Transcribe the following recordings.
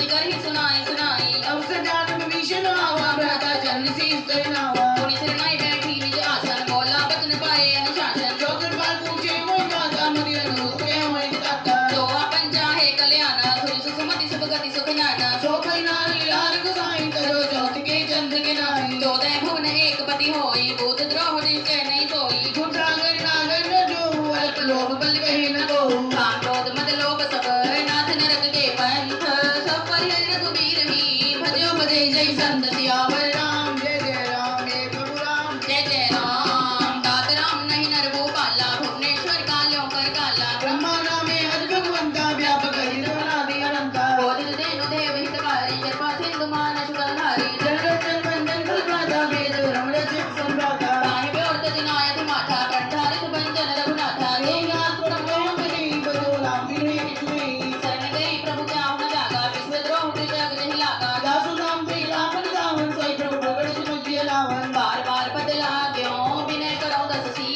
सुनी कर ही सुनाई सुनाई अब सजात विभीषण आवा भ्राता जन शीस करनावा पुनि सिर नाई बैठी निज आसन बोला बचन पाए अनुशासन जो कृपाल पूछे वो गाता मरि अनुरूप के होय गाता जो आपन चाहे कल्याण सुर सुखमति सुख गति सुख ज्ञान सो खई नार लिहार गुसाई करो ज्योति के चंद्र के नाई जो दय भुवन एक पति होई बोध द्रोह जिसके नहीं सोई झूठागर नागर न जो अल्प लोभ बल कहे न को काम क्रोध मद लोभ सब नाथ नरक के पंथ सब परिहर रघुबीर ही भजो भजे जय संत सियावर राम जय जय राम हे प्रभु राम जय जय राम दात राम नहीं नर भूपाला भुवनेश्वर काल्यों कर काला ब्रह्मा नामे हरि भगवंता व्यापक हरि नादि अनंता बोधित देनु देव हितकारी कृपा सिंधु मानस गंधारी जगत बंधन कल्पाता वेद रमण चित संभ्राता ताहि व्योर्त दिनायति माता कंठारित भंजन रघुनाथा हे नाथ प्रभु हरि बजो राम विने कितने शरण गई प्रभु जाहु न जागा विश्व द्रोह जग नहीं लागा दासु नाम ते रावण रावण सोई प्रभु प्रगट सुमति लावन बार बार बदला क्यों विनय करो दस सी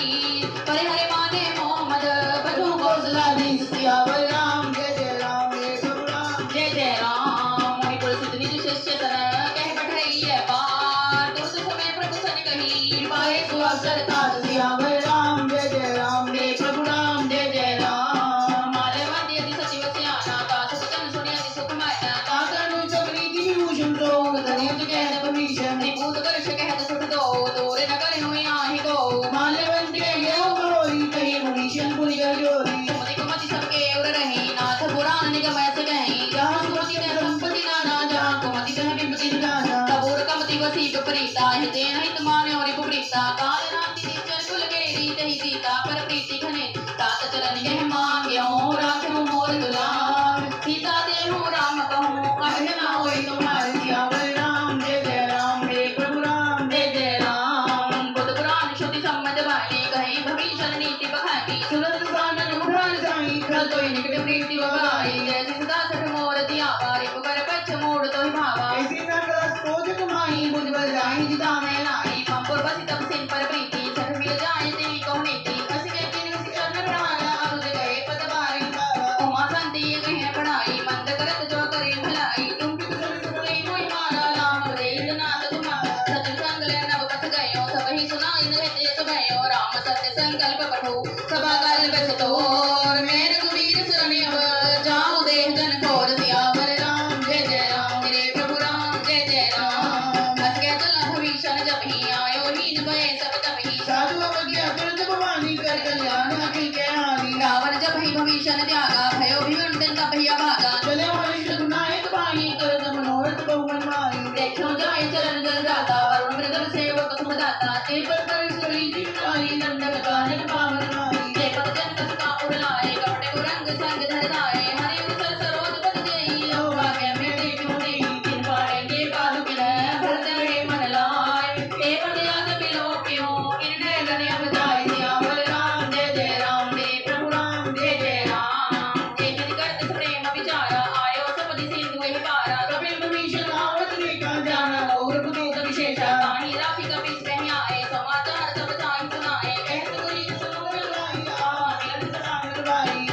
परिहरे माने मोहम्मद बधु कौशलाधीश सियावर राम जय जय राम हे प्रभु राम जय जय राम मुनि पुलसित निज शिष्य सन कह बढ़ई है पार तुम सुख में प्रभु सन कही पाए सुअवसर तात सियावर राम जय जय राम हे प्रभु राम जय जय राम माल्यवंत यदि सचिव स्याना दास वचन सुनि अति सुख मायना तातनु चक्रीति विभूषण रोग धनियत कहत भीषण निपूत करश कहत सुठ दो दूर न करे हुई आहि को माल्यवंत के यो होई कही भीषण पुनि जोरी सुमति कुमति सबके उर रही नाथ पुराण निगम ऐसे कहीं जहाँ सुमति ने संपत्ति नाना जहाँ कुमति तह विपति गाना कबूर कमति वसी विपरीता हिते हित माने और विपरीता काल राति निचर कुल गेरी तही सीता पर प्रीति घने तात चरण यह मांग्यो राखो मोर दुलार सीता देहु राम कहूँ कह न होई तुम्हारे सियावर राम जय जय राम हे प्रभु राम जय जय राम बुद्ध पुराण श्रुति सम्मत वाणी कहीं भविष्य नीति बखानी सुनत सानन उठान साई खल तो निकट प्रीति बगाई जैसी सदा सठ मोर दिया बारी पुकर पछ मोड़ तो ही भावा ऐसी न करस कोजक माही बुझ बल जाहि जिता मैं लाई पंपुर बसी तब सिन पर प्रीति सठ मिल जाए तेरी कौनी थी कस के किन कस चरण बढ़ाया अरुद गए पद बारी उमा संति ये कहे पढ़ाई मंद करत जो करे भलाई तुम भी कुशल सुनले मोहि मारा राम देव नाथ तुम्हारा सच संग ले नव पथ गयो सब ही सुनाई न रहते सब गयो राम सत्य संकल्प पठो सभा काल बस तोर मेर गुबीर सुरनिय जाऊ देह जन कोर सियावर राम जय जय राम मेरे प्रभु राम जय जय राम हस के चला भविष्य जब ही आयो हीन भय सब तब ही साधु अवज्ञा तुरंत भवानी कर कल्याण अखिल के हानि रावण जब ही भविष्य त्यागा भयो भिवंडन तब ही अभागा चले वाली रघुनायक बानी कर मनोरथ बहुमन माही देखो जाय चरण जल जाता वरुण मृदल सेवक सुख दाता ते पर सुरी जिताली नंदक कानक पावन माही ते पद जन कस का उड़लाए कपटे को रंग संग धरदाए हरि उतर सरोज पद देई ओ भाग्य में देखो नहीं किन पाए के पादु किन भरत रे मन लाए ते पद याद बिलो क्यों इनने गने बजाए सियावर राम जय जय राम हे प्रभु राम जय जय राम एक करत प्रेम विचारा आयो सपदि सिंधु ही पारा कपिल भीषण आवत रेखा जाना और भूत विशेषा पानी राफी कपि में आए समाचार सब जाई सुनाए कहत गुरी सुन लाई आ मिलन सदान भाई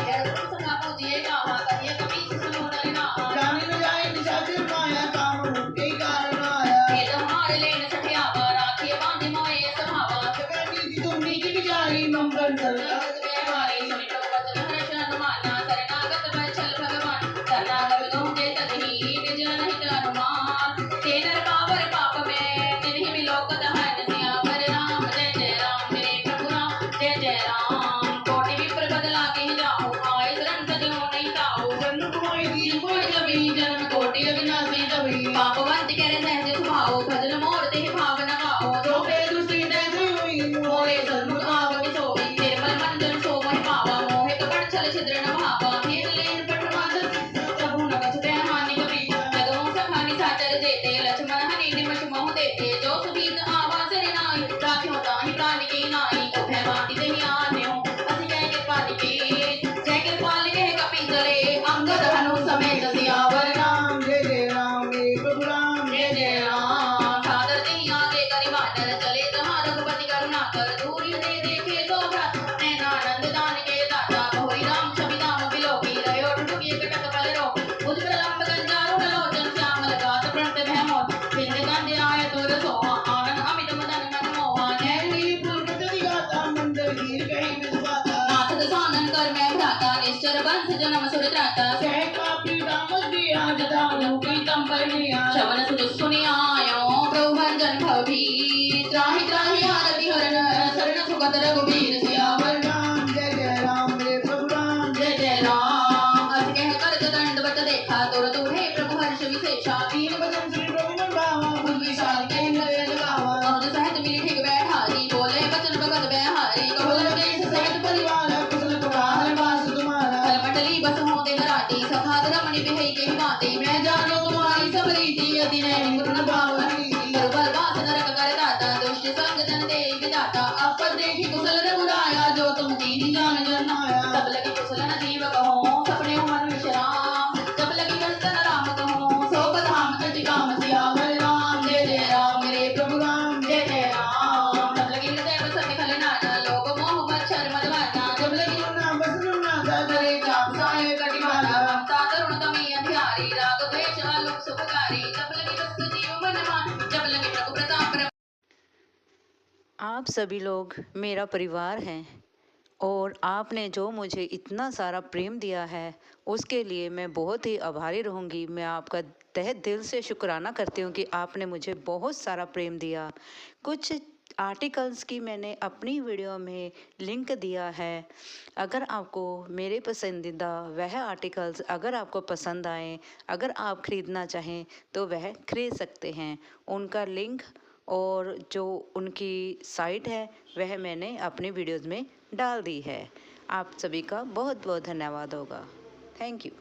सखा पूजिए कहा कहिए कपि सुनो नरना जाने न जाए निशाचर माया काम मुक्ति कारण आया भेद हमारे लेन सठियावा राखिए बांधे मोए सभावा जगती जी तुम की बिचारी मंगल कर व्यवहारे सुनि प्रभु वचन हर्ष अनुमाना शरणागत वत्सल भगवान शरणागत दो जे तदहि निज नहीं अनुमान ते नर पावर पाप में तिन्हि विलोकत हन सियावर राम जय जय राम मेरे प्रभु राम जय जय राम कोटि विप्र बदला के जाओ आए शरण सदियों नहीं ताओ जन्म कोई दी कोई जबी जन्म कोटि अविनाशी तभी पापवंत करे सहज स्वभाव भजन मोर ते भावना गाओ जो पे दूसरी दैसे हुई मोरे सन्मुख आव किशोरी निर्मल मन जन सो मोहि पावा मोहे कपट छल छिद्र न भावा हेत लेन पटवास प्रभु न कछु ते हानि कपि जगमो सखानि साचर जेते लक्ष्मण हनि निमष मोह देते जो सुधीत आवास रिनाई राख्यो ताहि प्राण की नाई उभय माति देहि आन्यो अति जय कृपाल की जय कृपाल के कपि चले अंगद हनु समेत सियावर राम जय राम हे प्रभु राम जय जय राम सादर देहि आगे करिवानर चले जहाँ रघुपति करुणा कर दूर दे देखे तो भ्रात नैनानंद दान के दाता बहुरी राम छवि दाम बिलो कर मैं भ्राता निश्चर वंश जन्म सुर त्राता श्रवण सुर सुनियायो प्रभु भंजन भवभी त्राहि त्राहि आरति हरण शरण सुगत रघुबीर सियावर जय जय राम मेरे प्रभु राम जय जय राम अस कह कर दंडवत देखा तोर तूहे प्रभु हर्ष विशेषा तीन वचन श्री प्रभु मन भावा बुद्ध विशाल के नयन गावा और सहित मिली ठीक बैठारी बोले बचन भगत बेहारी कहो लगे सहित परिवार कुशल कुमार वास तुम्हारा फल मंडली बस हो दिन राती सखा रमणि बिहई के बाती मैं जानो तुम्हारी सब रीति अति नैनी पूर्ण भावनी बल बास नरक कर दाता दुष्ट संग जन दे विदाता आपद देखी कुशल रघुराया जो तुम दीन जान जनाया तब लगी कुशल न जीव कहो सपने हो मन विश्राम जब लगी दर्शन राम कहो सो बधाम सच काम सियावर राम जय जय राम मेरे प्रभु राम जय जय राम तब लगी हृदय बसत खल नाना लोग मोह मच्छर मदवाना जब लगी ना बस ना करे जाप साय कटिवाला ममता तरुण तमी अंधियारी राग द्वेष आलोक सुखकारी जब लगी बस जीव मन मान जब लगी प्रभु प्रताप आप सभी लोग मेरा परिवार हैं और आपने जो मुझे इतना सारा प्रेम दिया है उसके लिए मैं बहुत ही आभारी रहूँगी। मैं आपका तहे दिल से शुक्राना करती हूँ कि आपने मुझे बहुत सारा प्रेम दिया। कुछ आर्टिकल्स की मैंने अपनी वीडियो में लिंक दिया है। अगर आपको मेरे पसंदीदा वह आर्टिकल्स अगर आपको पसंद आए, अगर आप ख़रीदना चाहें तो वह खरीद सकते हैं। उनका लिंक और जो उनकी साइट है वह मैंने अपनी वीडियोस में डाल दी है। आप सभी का बहुत बहुत धन्यवाद होगा। Thank you.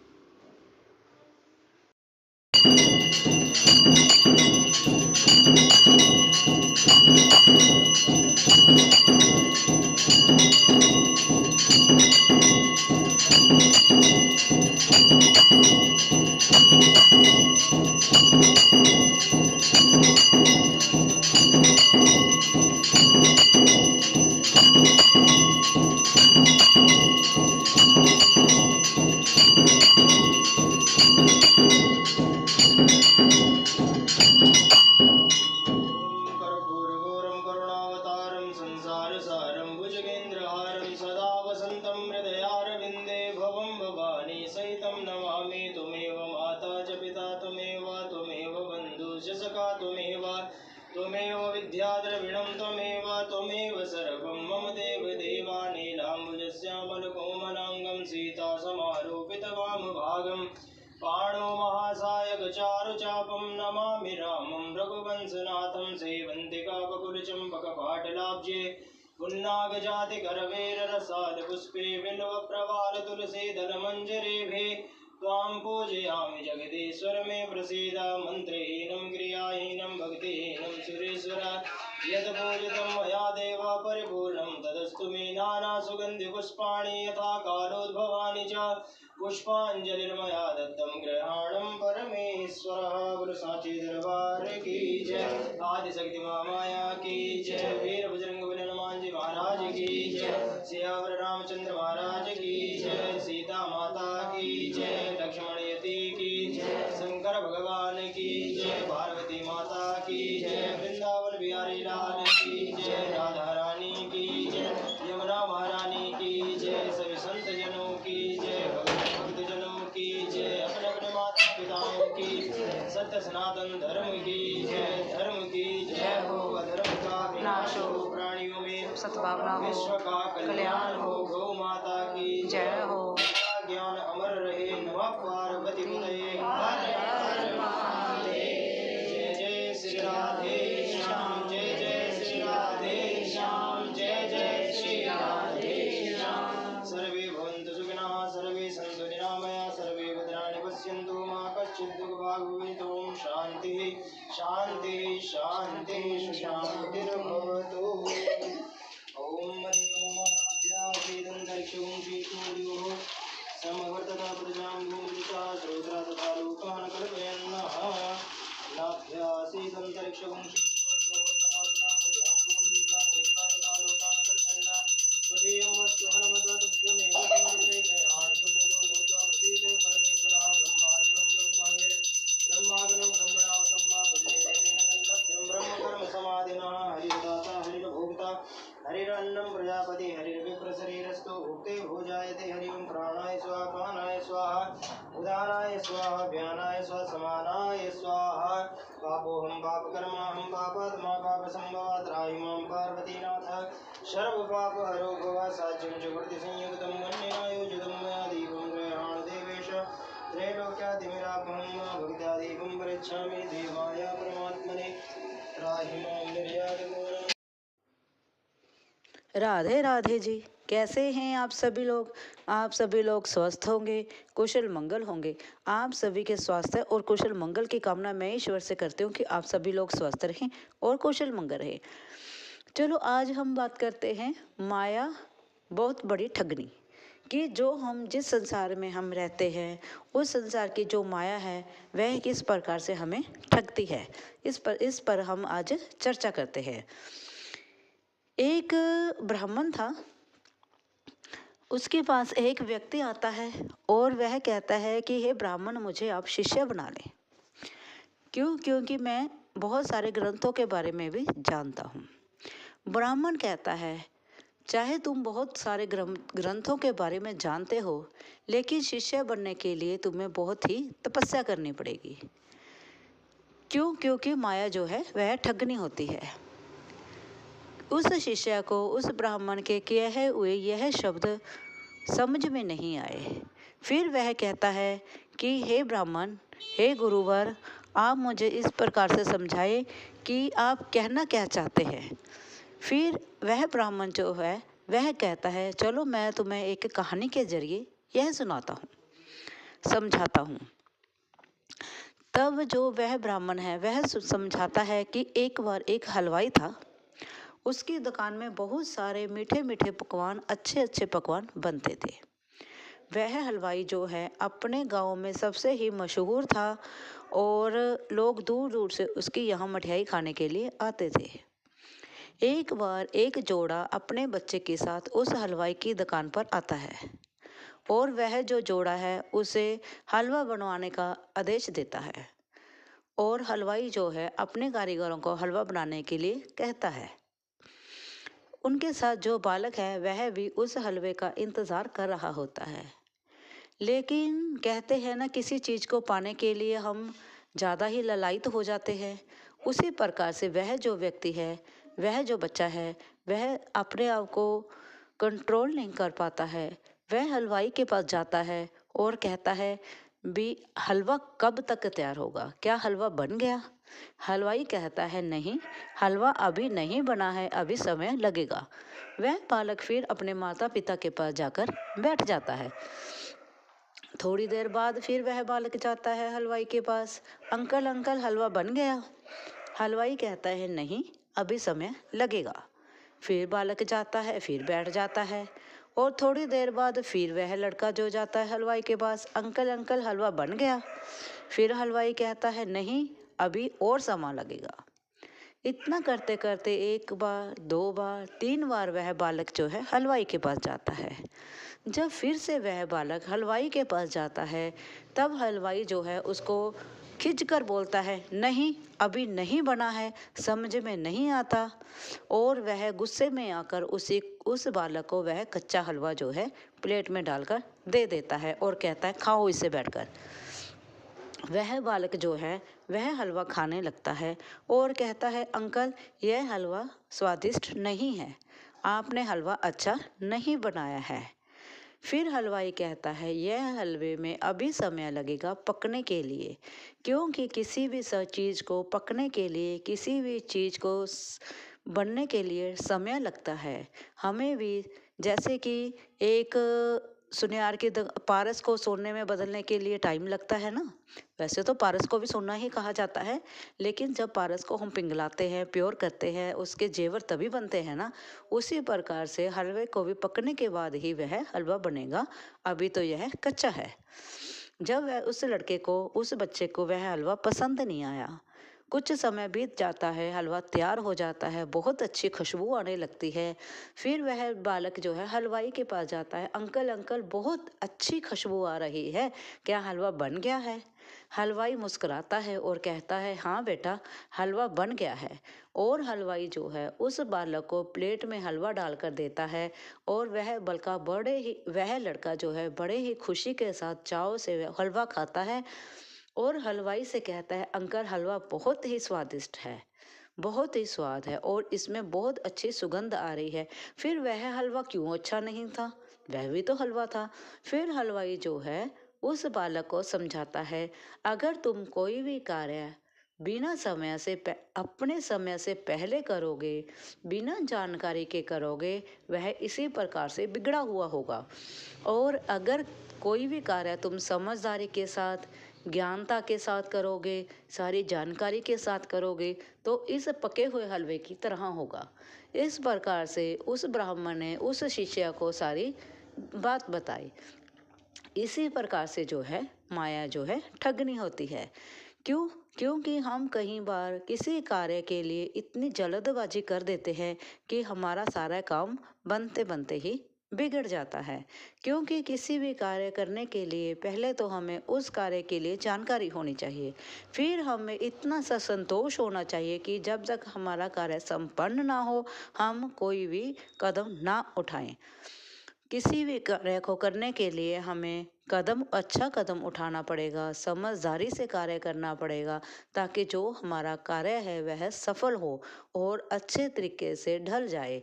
कर्पूरगौरं करुणावतारं संसारसारं भुजगेन्द्रहारं सदा वसन्तं हृदयारविन्दे भवं भवानी सहितं नमामि। त्वमेव माता च पिता त्वमेव बन्धुश्च सखा त्वमेव विद्याद्रविणं त्वमेव सर्वं मम देवदेवा। नीलाम्बुजश्यामलकोमलाङ्गं सीतासमारोपितवामभागम् पाणो महासायकचारुचापं नमामि रामं रघुवंशनाथं। सेवन्तिकाबकुलचम्पकपाटलाब्जे पुन्नागजातिकरवेररसालपुष्पे बिल्वप्रवालतुलसीदलमञ्जरेभे त्वां पूजयामि जगदीश्वर मे प्रसीद। मन्त्रहीनं क्रियाहीनं भक्तिहीनं सुरेश्वर यत्पूजितं मया देव परिपूर्णं तदस्तु मे। नानासुगन्धिपुष्पाणि यथा कालोद्भवानि च पुष्पाञ्जलिर्मया दत्तं ग्रहाणं परमेश्वरः। बोलो सांची दरबार की जय, आदिशक्ति माया की जय, वीर बजरंग बली हनुमान जी महाराज की जय, सियावर रामचंद्र महाराज की जय, सीता माता की जय, लक्ष्मण यति की जय, शंकर भगवान की जय, पार्वती माता की जय, वृंदावन बिहारी लाल की जय, राधा रानी की जय, यमुना महारानी की जय, सभी संत जनों की जय, भक्त जनों की जय, अपने अपने माता पिताओं की सत्य सनातन धर्म की जय हो। अधर्म का विनाश हो, प्राणियों में सद्भावना हो, विश्व का कल्याण हो। गौ माता की जय हो। ज्ञान अमर रहे। नमः पार्वती पतये हर हर महादेव। जय जय श्री राधे श्याम, जय जय श्री राधे श्याम, जय जय श्री राधे श्याम। सर्वे भवन्तु सुखिनः, सर्वे सन्तु निरामया, सर्वे भद्राणि पश्यन्तु मा कश्चित् दुःखभाग् भवेत्। ॐ शान्तिः शान्तिः शान्तिः शान्तिर्भवतु। ॐ मन्योमाभ्यासीदन्तरिक्षं श्रीसूर्योः समवर्तता प्रजां भूमिका श्रोत्रा तथा लोकान् कल्पयन्नः। नाभ्यासीदन्तरिक्षं श्रीसूर्योः समवर्तता प्रजां भूमिका श्रोत्रा तथा लोकान् कल्पयन्नः। स्वदीयं वस्तु हनुमतुभ्यमेव किञ्चित् ग्रहाणसम्मुखो भूत्वा प्रसीदे परमेश्वरः। ब्रह्मार्पणं ब्रह्माग्नं ब्रह्मणावतं मा वन्दे देवेन गन्तव्यं। ब्रह्मकर्म समाधिनः हरिर्दाता हरिर्भोक्ता हरिरन्नं प्रजापति हरिर्विप्रशरीरस्थो भुक्ते भोजाय जायते। हरि ओम प्राणाय स्वाहा पानाय स्वाहा उदानाय स्वाहा व्यानाय स्वाहा समानाय स्वाहा। पापोऽहं पापकर्माहं पापात्मा पापसंभवा त्राहि मां पार्वतीनाथ। सर्वपापहरो भव साज्यं च वृत्तिसंयुक्तं वन्यनायोजितं मया दीपं ग्रहाण देवेश। त्रैलोक्यादिमिरापहं भक्त्यादीपं परीक्षामि देवाय परमात्मने त्राहि मां निर्यातघोरम्। राधे राधे जी। कैसे हैं आप सभी लोग? आप सभी लोग स्वस्थ होंगे, कुशल मंगल होंगे। आप सभी के स्वास्थ्य और कुशल मंगल की कामना मैं ईश्वर से करती हूँ कि आप सभी लोग स्वस्थ रहें और कुशल मंगल रहें। चलो आज हम बात करते हैं माया बहुत बड़ी ठगनी कि जो हम जिस संसार में हम रहते हैं उस संसार की जो माया है वह किस प्रकार से हमें ठगती है। इस पर हम आज चर्चा करते हैं। एक ब्राह्मण था, उसके पास एक व्यक्ति आता है और वह कहता है कि हे ब्राह्मण, मुझे आप शिष्य बना लें। क्यों? क्योंकि मैं बहुत सारे ग्रंथों के बारे में भी जानता हूँ। ब्राह्मण कहता है, चाहे तुम बहुत सारे ग्रंथों के बारे में जानते हो, लेकिन शिष्य बनने के लिए तुम्हें बहुत ही तपस्या करनी पड़ेगी। क्यों? क्योंकि माया जो है वह ठगनी होती है। उस शिष्य को उस ब्राह्मण के कहे हुए यह शब्द समझ में नहीं आए। फिर वह कहता है कि हे ब्राह्मण, हे गुरुवर, आप मुझे इस प्रकार से समझाए कि आप कहना क्या चाहते हैं। फिर वह ब्राह्मण जो है वह कहता है, चलो मैं तुम्हें एक कहानी के जरिए यह सुनाता हूँ, समझाता हूँ। तब जो वह ब्राह्मण है वह समझाता है कि एक बार एक हलवाई था। उसकी दुकान में बहुत सारे मीठे मीठे पकवान, अच्छे अच्छे पकवान बनते थे। वह हलवाई जो है अपने गांव में सबसे ही मशहूर था और लोग दूर दूर से उसकी यहाँ मिठाई खाने के लिए आते थे। एक बार एक जोड़ा अपने बच्चे के साथ उस हलवाई की दुकान पर आता है और वह जो जोड़ा है उसे हलवा बनवाने का आदेश देता है और हलवाई जो है अपने कारीगरों को हलवा बनाने के लिए कहता है। उनके साथ जो बालक है वह भी उस हलवे का इंतज़ार कर रहा होता है। लेकिन कहते हैं ना, किसी चीज़ को पाने के लिए हम ज़्यादा ही ललायित हो जाते हैं। उसी प्रकार से वह जो व्यक्ति है, वह जो बच्चा है, वह अपने आप को कंट्रोल नहीं कर पाता है। वह हलवाई के पास जाता है और कहता है, भी हलवा कब तक तैयार होगा? क्या हलवा बन गया? हलवाई कहता है, नहीं, हलवा अभी नहीं बना है, अभी समय लगेगा। वह बालक फिर अपने माता पिता के पास जाकर बैठ जाता है। थोड़ी देर बाद फिर वह बालक जाता है हलवाई के पास, अंकल अंकल, हलवा बन गया? हलवाई कहता है, नहीं, अभी समय लगेगा। फिर बालक जाता है, फिर बैठ जाता है और थोड़ी देर बाद फिर वह लड़का जो जाता है हलवाई के पास, अंकल अंकल, हलवा बन गया? फिर हलवाई कहता है, नहीं, अभी और समय लगेगा। इतना करते करते एक बार, दो बार, तीन बार वह बालक जो है हलवाई के पास जाता है। जब फिर से वह बालक हलवाई के पास जाता है तब हलवाई जो है उसको खिंचकर बोलता है, नहीं, अभी नहीं बना है, समझ में नहीं आता। और वह गुस्से में आकर उस बालक को वह कच्चा हलवा जो है प्लेट में डालकर दे देता है और कहता है, खाओ इसे बैठकर। वह बालक जो है वह हलवा खाने लगता है और कहता है, अंकल, यह हलवा स्वादिष्ट नहीं है, आपने हलवा अच्छा नहीं बनाया है। फिर हलवाई कहता है, यह हलवे में अभी समय लगेगा पकने के लिए, क्योंकि किसी भी चीज़ को पकने के लिए, किसी भी चीज़ को बनने के लिए समय लगता है। हमें भी जैसे कि एक सुनियार की पारस को सोने में बदलने के लिए टाइम लगता है ना, वैसे तो पारस को भी सोना ही कहा जाता है, लेकिन जब पारस को हम पिघलाते हैं, प्योर करते हैं, उसके जेवर तभी बनते हैं ना। उसी प्रकार से हलवे को भी पकने के बाद ही वह हलवा बनेगा, अभी तो यह कच्चा है। जब वह उस लड़के को, उस बच्चे को वह हलवा पसंद नहीं आया, कुछ समय बीत जाता है, हलवा तैयार हो जाता है, बहुत अच्छी खुशबू आने लगती है। फिर वह बालक जो है हलवाई के पास जाता है, अंकल अंकल, बहुत अच्छी खुशबू आ रही है, क्या हलवा बन गया है? हलवाई मुस्कुराता है और कहता है, हाँ बेटा, हलवा बन गया है। और हलवाई जो है उस बालक को प्लेट में हलवा डालकर देता है और वह लड़का जो है बड़े ही खुशी के साथ चाव से हलवा खाता है और हलवाई से कहता है, अंकल हलवा बहुत ही स्वादिष्ट है, बहुत ही स्वाद है और इसमें बहुत अच्छी सुगंध आ रही है। फिर वह हलवा क्यों अच्छा नहीं था, वह भी तो हलवा था। फिर हलवाई जो है उस बालक को समझाता है, अगर तुम कोई भी कार्य अपने समय से पहले करोगे, बिना जानकारी के करोगे, वह इसी प्रकार से बिगड़ा हुआ होगा। और अगर कोई भी कार्य तुम समझदारी के साथ, ज्ञानता के साथ करोगे, सारी जानकारी के साथ करोगे, तो इस पके हुए हलवे की तरह होगा। इस प्रकार से उस ब्राह्मण ने उस शिष्य को सारी बात बताई। इसी प्रकार से जो है माया जो है ठगनी होती है। क्योंकि हम कई बार किसी कार्य के लिए इतनी जल्दबाजी कर देते हैं कि हमारा सारा काम बनते बनते ही बिगड़ जाता है। क्योंकि किसी भी कार्य करने के लिए पहले तो हमें उस कार्य के लिए जानकारी होनी चाहिए, फिर हमें इतना सा संतोष होना चाहिए कि जब तक हमारा कार्य संपन्न ना हो हम कोई भी कदम ना उठाएं। किसी भी कार्य को करने के लिए हमें अच्छा कदम उठाना पड़ेगा, समझदारी से कार्य करना पड़ेगा, ताकि जो हमारा कार्य है वह सफल हो और अच्छे तरीके से ढल जाए।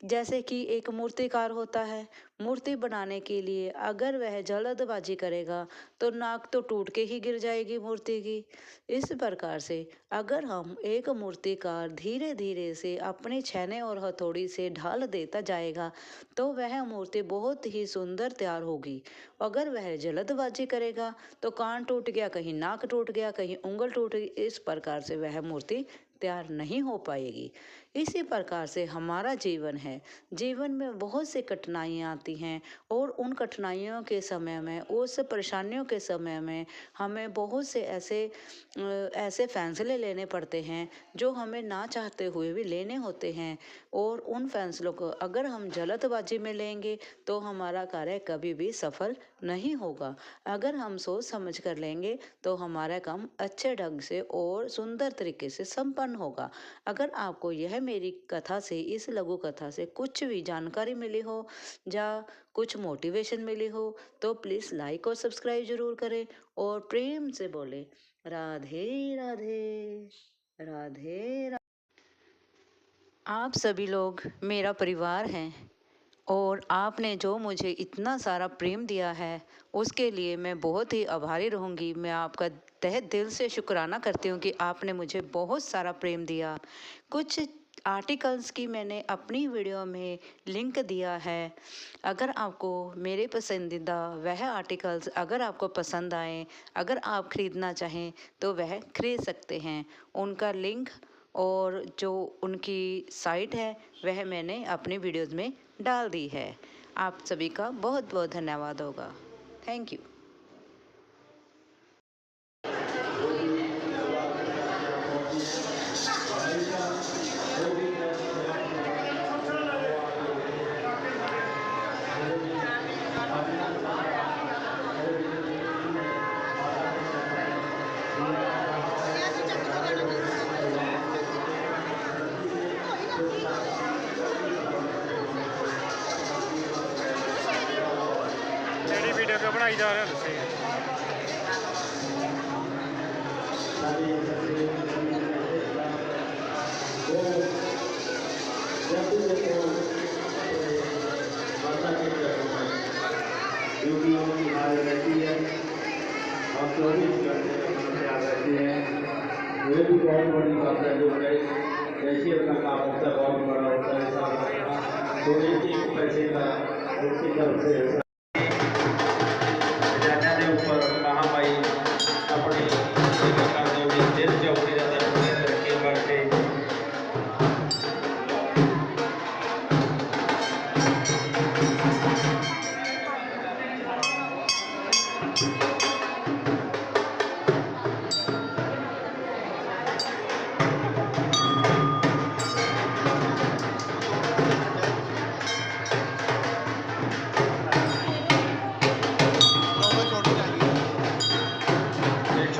जैसे कि एक मूर्तिकार होता है, मूर्ति बनाने के लिए अगर वह जल्दबाजी करेगा तो नाक तो टूट के ही गिर जाएगी मूर्ति की। इस प्रकार से अगर हम एक मूर्तिकार धीरे धीरे से अपने छैने और हथौड़ी से ढाल देता जाएगा तो वह मूर्ति बहुत ही सुंदर तैयार होगी। अगर वह जल्दबाजी करेगा तो कान टूट गया, कहीं नाक टूट गया, कहीं उंगल टूट गई, इस प्रकार से वह मूर्ति तैयार नहीं हो पाएगी। इसी प्रकार से हमारा जीवन है, जीवन में बहुत सी कठिनाइयाँ आती हैं और उन कठिनाइयों के समय में, उस परेशानियों के समय में हमें बहुत से ऐसे फैसले लेने पड़ते हैं जो हमें ना चाहते हुए भी लेने होते हैं। और उन फैसलों को अगर हम जल्दबाजी में लेंगे तो हमारा कार्य कभी भी सफल नहीं होगा। अगर हम सोच समझ कर लेंगे तो हमारा काम अच्छे ढंग से और सुंदर तरीके से संपन्न होगा। अगर आपको यह मेरी कथा से, इस लघु कथा से कुछ भी जानकारी मिली हो या कुछ मोटिवेशन मिली हो तो प्लीज़ लाइक और सब्सक्राइब जरूर करें और प्रेम से बोले राधे राधे राधे। आप सभी लोग मेरा परिवार हैं और आपने जो मुझे इतना सारा प्रेम दिया है उसके लिए मैं बहुत ही आभारी रहूँगी। मैं आपका तहे दिल से शुक्राना करती हूँ कि आपने मुझे बहुत सारा प्रेम दिया। कुछ आर्टिकल्स की मैंने अपनी वीडियो में लिंक दिया है। अगर आपको मेरे पसंदीदा वह आर्टिकल्स अगर आपको पसंद आए, अगर आप ख़रीदना चाहें तो वह खरीद सकते हैं। उनका लिंक और जो उनकी साइट है वह मैंने अपनी वीडियोज़ में डाल दी है। आप सभी का बहुत बहुत धन्यवाद होगा। Thank you. वीडियो क्यों बनाई जा रहे हो? ये भी बहुत बड़ी बात है। जो है जैसे अपना काम होता है बहुत बड़ा होता है, तो एक पैसे का उसकी तरफ से ऊपर महामाई अपनी देश चौकी ज़्यादा तरक्की करके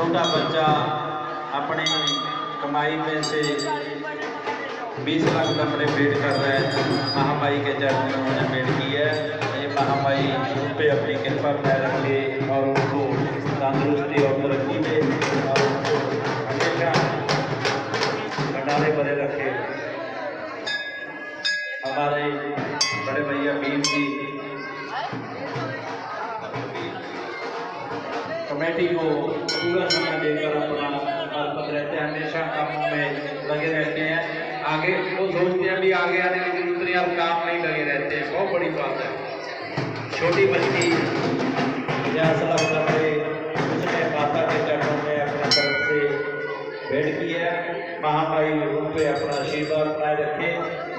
छोटा बच्चा अपनी कमाई में से 20 लाख का अपने पेड़ कर रहा है। महामाई के चरणों में उन्होंने पेड़ की है। ये महामाई उन पे अपनी कृपा बनाए रखे और उनको तंदुरुस्ती और तरक्की दे और उनको हमेशा भंडारे भरे रखे। हमारे बड़े भैया भीम जी कमेटी को पूरा समय देकर अपना अर्पित रहते हैं, हमेशा कामों में लगे रहते हैं। आगे वो सोचते हैं भी आगे आने की जरूरत नहीं, अब काम नहीं लगे रहते हैं, बहुत बड़ी बात है। छोटी बच्ची जैसा लगता है उसने माता के चरणों में अपने तरफ से भेंट की है। महामाई उन पे अपना आशीर्वाद बनाए रखे,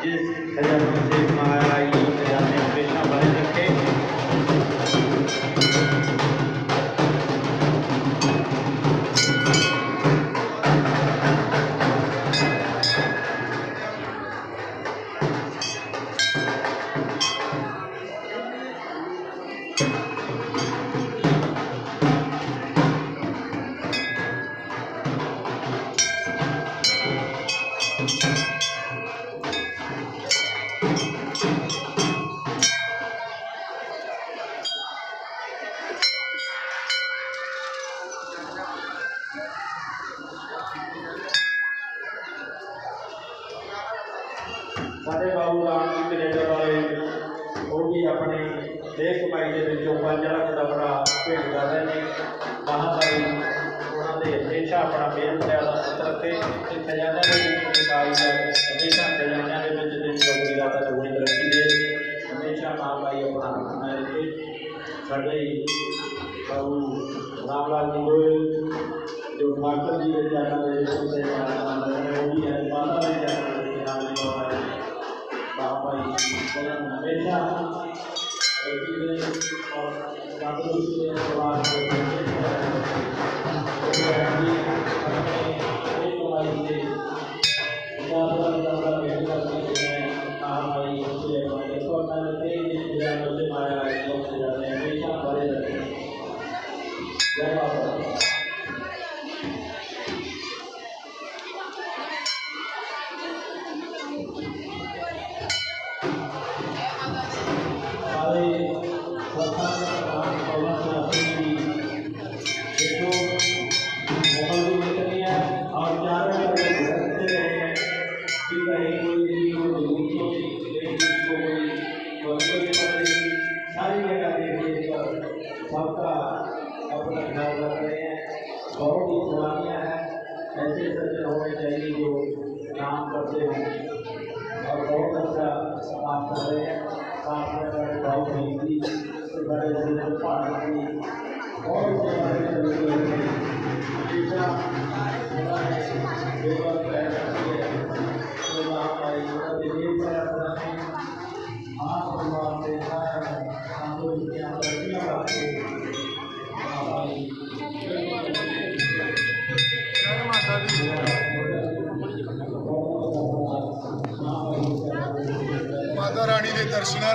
जिस खजानों से महामाई खजाने हमेशा भरे रखे। साढ़े बाबू राम जी कनेडा वाले वो भी अपनी देश कमाई के विचों 5 लाख का बड़ा भेंट कर रहे हैं। महामाई उन्होंने हमेशा अपना मेहनत ज़्यादा सत रखे। खजाना आई है, हमेशा खजाना के चौकड़ी दाता चौकड़ी तरक्की दे, हमेशा महामाई अपना बनाए रखे। साढ़े बाबू रामलाल जी गोयल जो ठाकर जी के चरणों में वो भी है, माता के चरणों में महामाई हमेशा और तंदुरुस्ती हमेशा भरे रखे। जय बाबा। सारी जगह देखिए सबका अपना ख्याल रख रहे हैं। बहुत ही सवालियाँ हैं, ऐसे सज्जन होने चाहिए जो काम करते हैं और बहुत अच्छा काम कर रहे हैं। साथ में बड़े भाई बहन की बड़े से पार्टी बहुत से बड़े हमेशा माता रानी के दर्शनों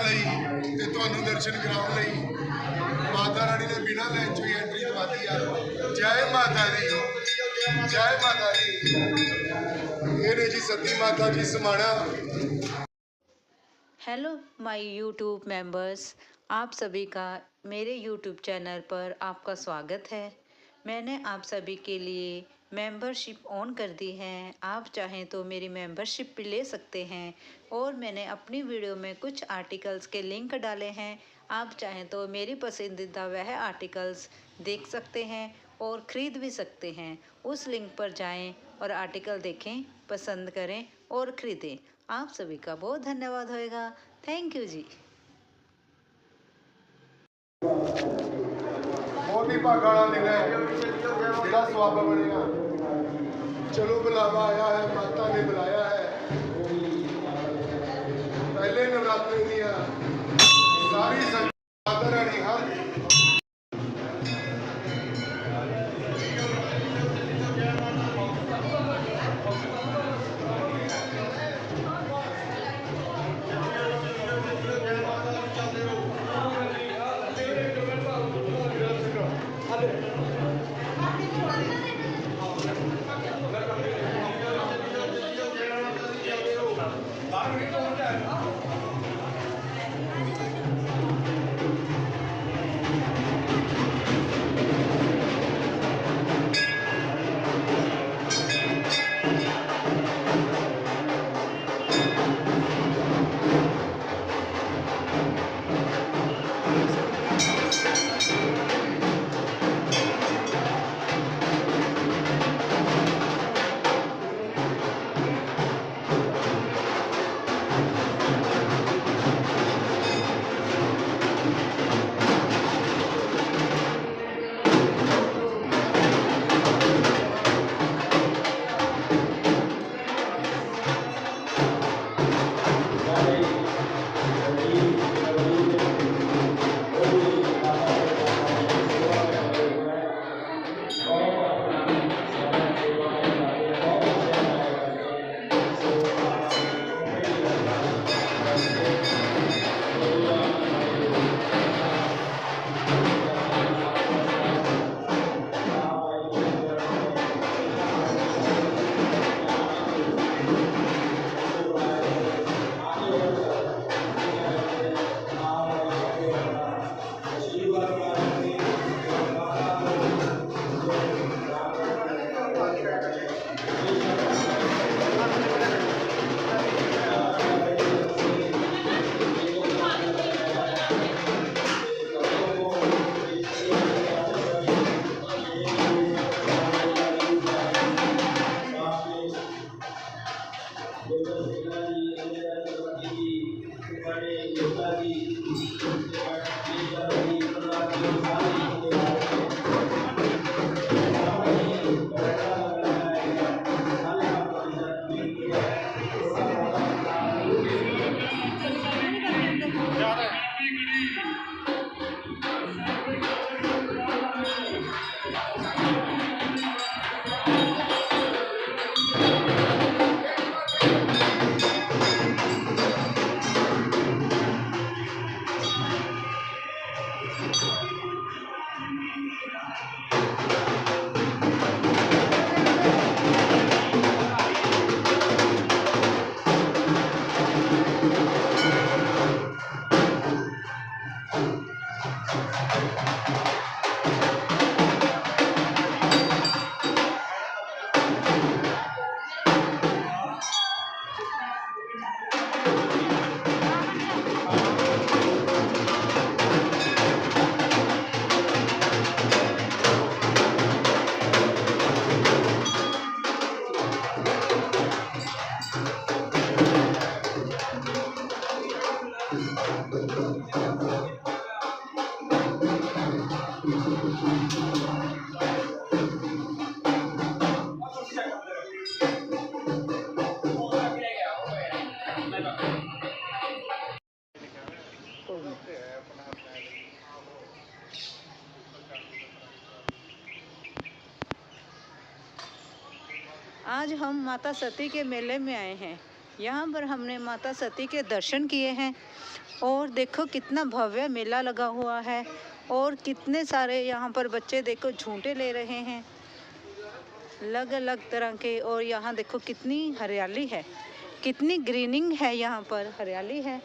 ते तुहानू दर्शन कराने लई माता रानी ने बिना लाइन चो एंट्री दवाती है। जय माता दी, जय माता दी। ये ने जी सती माता जी समाना। हेलो माय यूट्यूब मेंबर्स, आप सभी का मेरे यूट्यूब चैनल पर आपका स्वागत है। मैंने आप सभी के लिए मेंबरशिप ऑन कर दी है। आप चाहें तो मेरी मेंबरशिप भी ले सकते हैं और मैंने अपनी वीडियो में कुछ आर्टिकल्स के लिंक डाले हैं। आप चाहें तो मेरी पसंदीदा वह आर्टिकल्स देख सकते हैं और ख़रीद भी सकते हैं। उस लिंक पर जाएं और आर्टिकल देखें, पसंद करें और ख़रीदें। आप सभी का बहुत धन्यवाद होएगा। थैंक यू जी। बहुत ही भागा वाला दिन है, बड़ा स्वाब बनेगा। चलो बुलावा आया है, माता ने बुलाया है। पहले नवरात्रे दिया सारी माता रानी हर Hadi. आज हम माता सती के मेले में आए हैं। यहाँ पर हमने माता सती के दर्शन किए हैं और देखो कितना भव्य मेला लगा हुआ है और कितने सारे यहाँ पर बच्चे देखो झूठे ले रहे हैं अलग अलग तरह के। और यहाँ देखो कितनी हरियाली है, कितनी ग्रीनिंग है, यहाँ पर हरियाली है।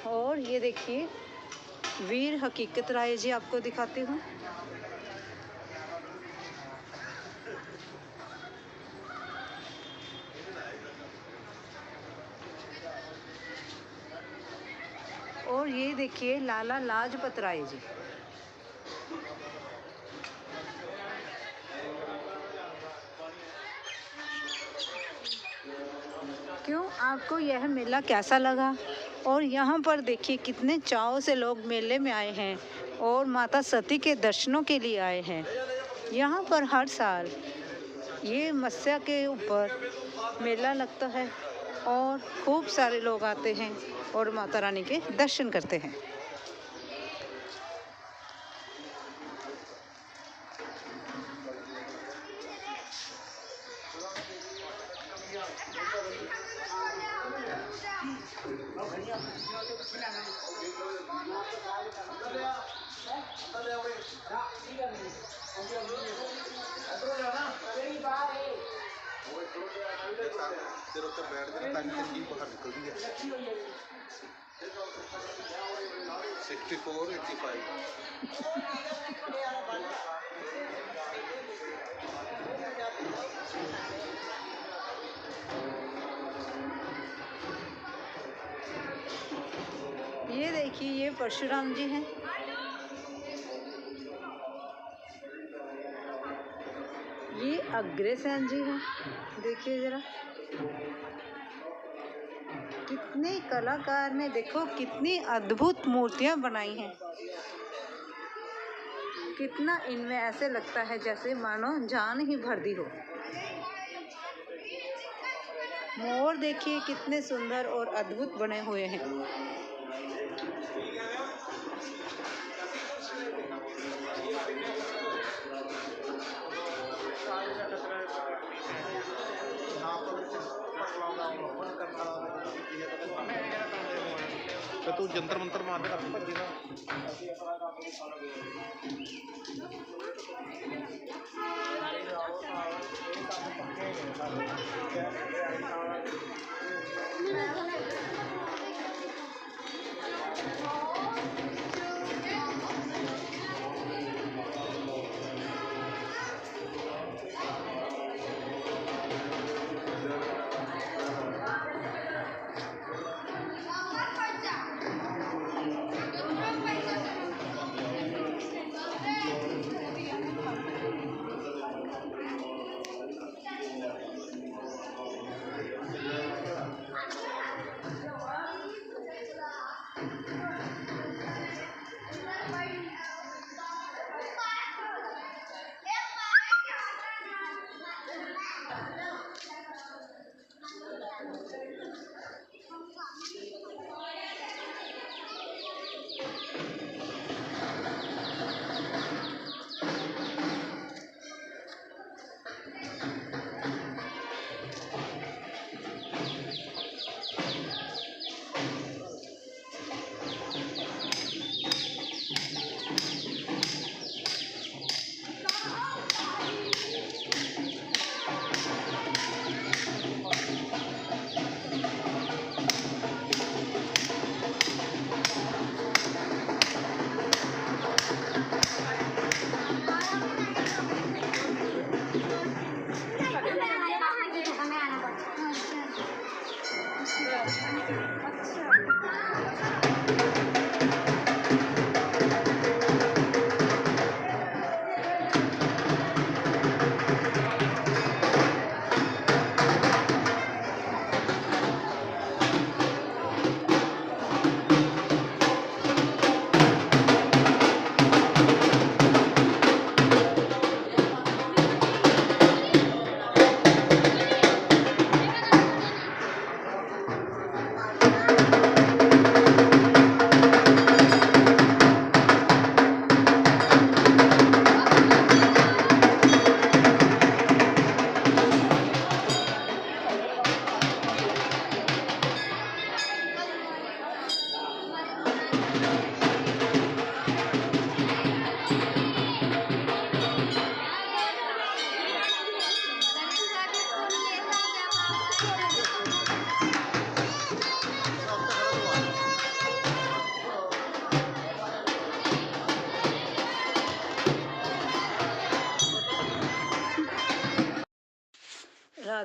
और ये देखिए वीर हकीकत राय जी आपको दिखाती हूँ। और ये देखिए लाला लाजपत राय जी। क्यों, आपको यह मेला कैसा लगा? और यहाँ पर देखिए कितने चाव से लोग मेले में आए हैं और माता सती के दर्शनों के लिए आए हैं। यहाँ पर हर साल ये मस्या के ऊपर मेला लगता है और खूब सारे लोग आते हैं और माता रानी के दर्शन करते हैं। तेरे उत्ते बैठ के ताकि तेरी जीभ बाहर निकलती है। 64, 85 ये देखिए ये परशुराम जी हैं। ये अग्रसेन जी हैं। देखिए जरा कितने कलाकार ने देखो कितनी अद्भुत मूर्तियां बनाई हैं। कितना इनमें ऐसे लगता है जैसे मानो जान ही भर दी हो। मोर देखिए कितने सुंदर और अद्भुत बने हुए हैं। तो तू जंतर मंतर मार दे भजेगा।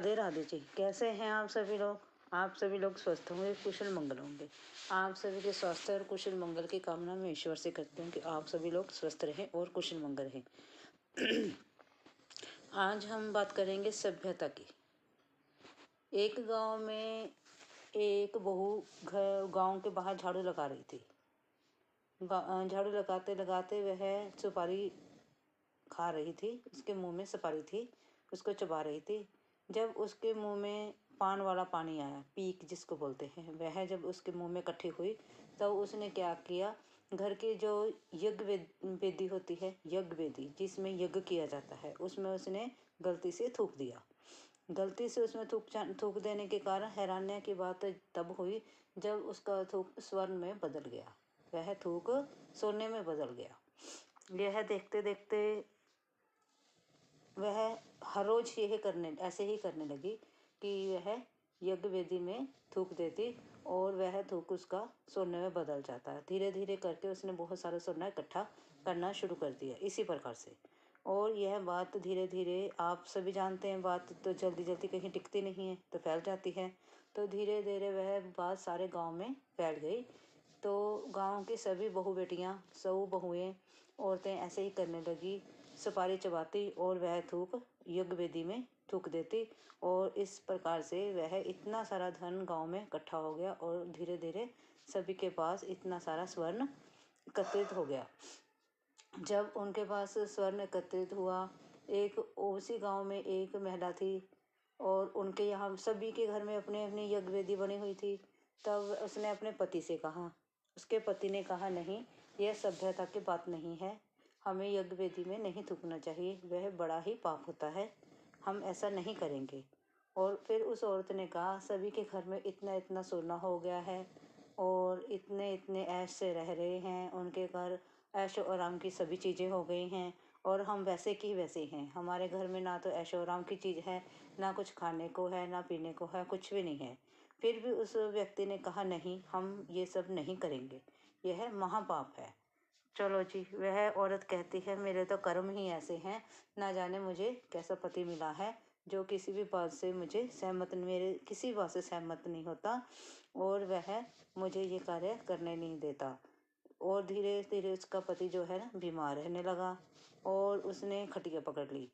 राधे राधे जी। कैसे हैं आप सभी लोग? आप सभी लोग स्वस्थ होंगे, कुशल मंगल होंगे। आप सभी के स्वास्थ्य और कुशल मंगल की कामना मैं ईश्वर से करती हूँ कि आप सभी लोग स्वस्थ रहें और कुशल मंगल रहें। आज हम बात करेंगे सभ्यता की। एक गांव में एक बहू गांव के बाहर झाड़ू लगा रही थी। झाड़ू लगाते लगाते वह सुपारी खा रही थी। उसके मुंह में सुपारी थी, उसको चबा रही थी। जब उसके मुंह में पान वाला पानी आया, पीक जिसको बोलते हैं, वह जब उसके मुंह में इकट्ठी हुई तो उसने क्या किया, घर की जो यज्ञ वेदी होती है, यज्ञ वेदी जिसमें यज्ञ किया जाता है, उसमें उसने गलती से थूक दिया। गलती से उसमें थूक देने के कारण हैरानी की बात तब हुई जब उसका थूक स्वर्ण में बदल गया। वह थूक सोने में बदल गया। यह देखते देखते वह हर रोज ऐसे ही करने लगी कि वह यज्ञ वेदी में थूक देती और वह थूक उसका सोने में बदल जाता है। धीरे धीरे करके उसने बहुत सारा सोना इकट्ठा करना शुरू कर दिया इसी प्रकार से। और यह बात धीरे धीरे, आप सभी जानते हैं, बात तो जल्दी जल्दी कहीं टिकती नहीं है तो फैल जाती है। तो धीरे धीरे वह बात सारे गांव में फैल गई। तो गांव की सभी बहू बेटियां, सब बहुएं, औरतें ऐसे ही करने लगी। सुपारी चबाती और वह थूक यज्ञ वेदी में थूक देती और इस प्रकार से वह इतना सारा धन गांव में इकट्ठा हो गया और धीरे धीरे सभी के पास इतना सारा स्वर्ण एकत्रित हो गया। जब उनके पास स्वर्ण एकत्रित हुआ, एक उसी गांव में एक महिला थी और उनके यहाँ सभी के घर में अपने अपनी यज्ञ वेदी बनी हुई थी। तब उसने अपने पति से कहा, उसके पति ने कहा, नहीं, यह सभ्यता की बात नहीं है, हमें यज्ञ वेदी में नहीं थूकना चाहिए, वह बड़ा ही पाप होता है, हम ऐसा नहीं करेंगे। और फिर उस औरत ने कहा, सभी के घर में इतना इतना सोना हो गया है और इतने इतने ऐश से रह रहे हैं, उनके घर ऐशो आराम की सभी चीज़ें हो गई हैं और हम वैसे की वैसे हैं। हमारे घर में ना तो ऐशो आराम की चीज़ है, ना कुछ खाने को है, ना पीने को है, कुछ भी नहीं है। फिर भी उस व्यक्ति ने कहा, नहीं, हम ये सब नहीं करेंगे, यह महापाप है। चलो जी, वह औरत कहती है, मेरे तो कर्म ही ऐसे हैं, ना जाने मुझे कैसा पति मिला है जो किसी भी बात से मुझे मेरे किसी बात से सहमत नहीं होता और वह मुझे ये कार्य करने नहीं देता। और धीरे धीरे उसका पति जो है ना बीमार रहने लगा और उसने खटिया पकड़ ली।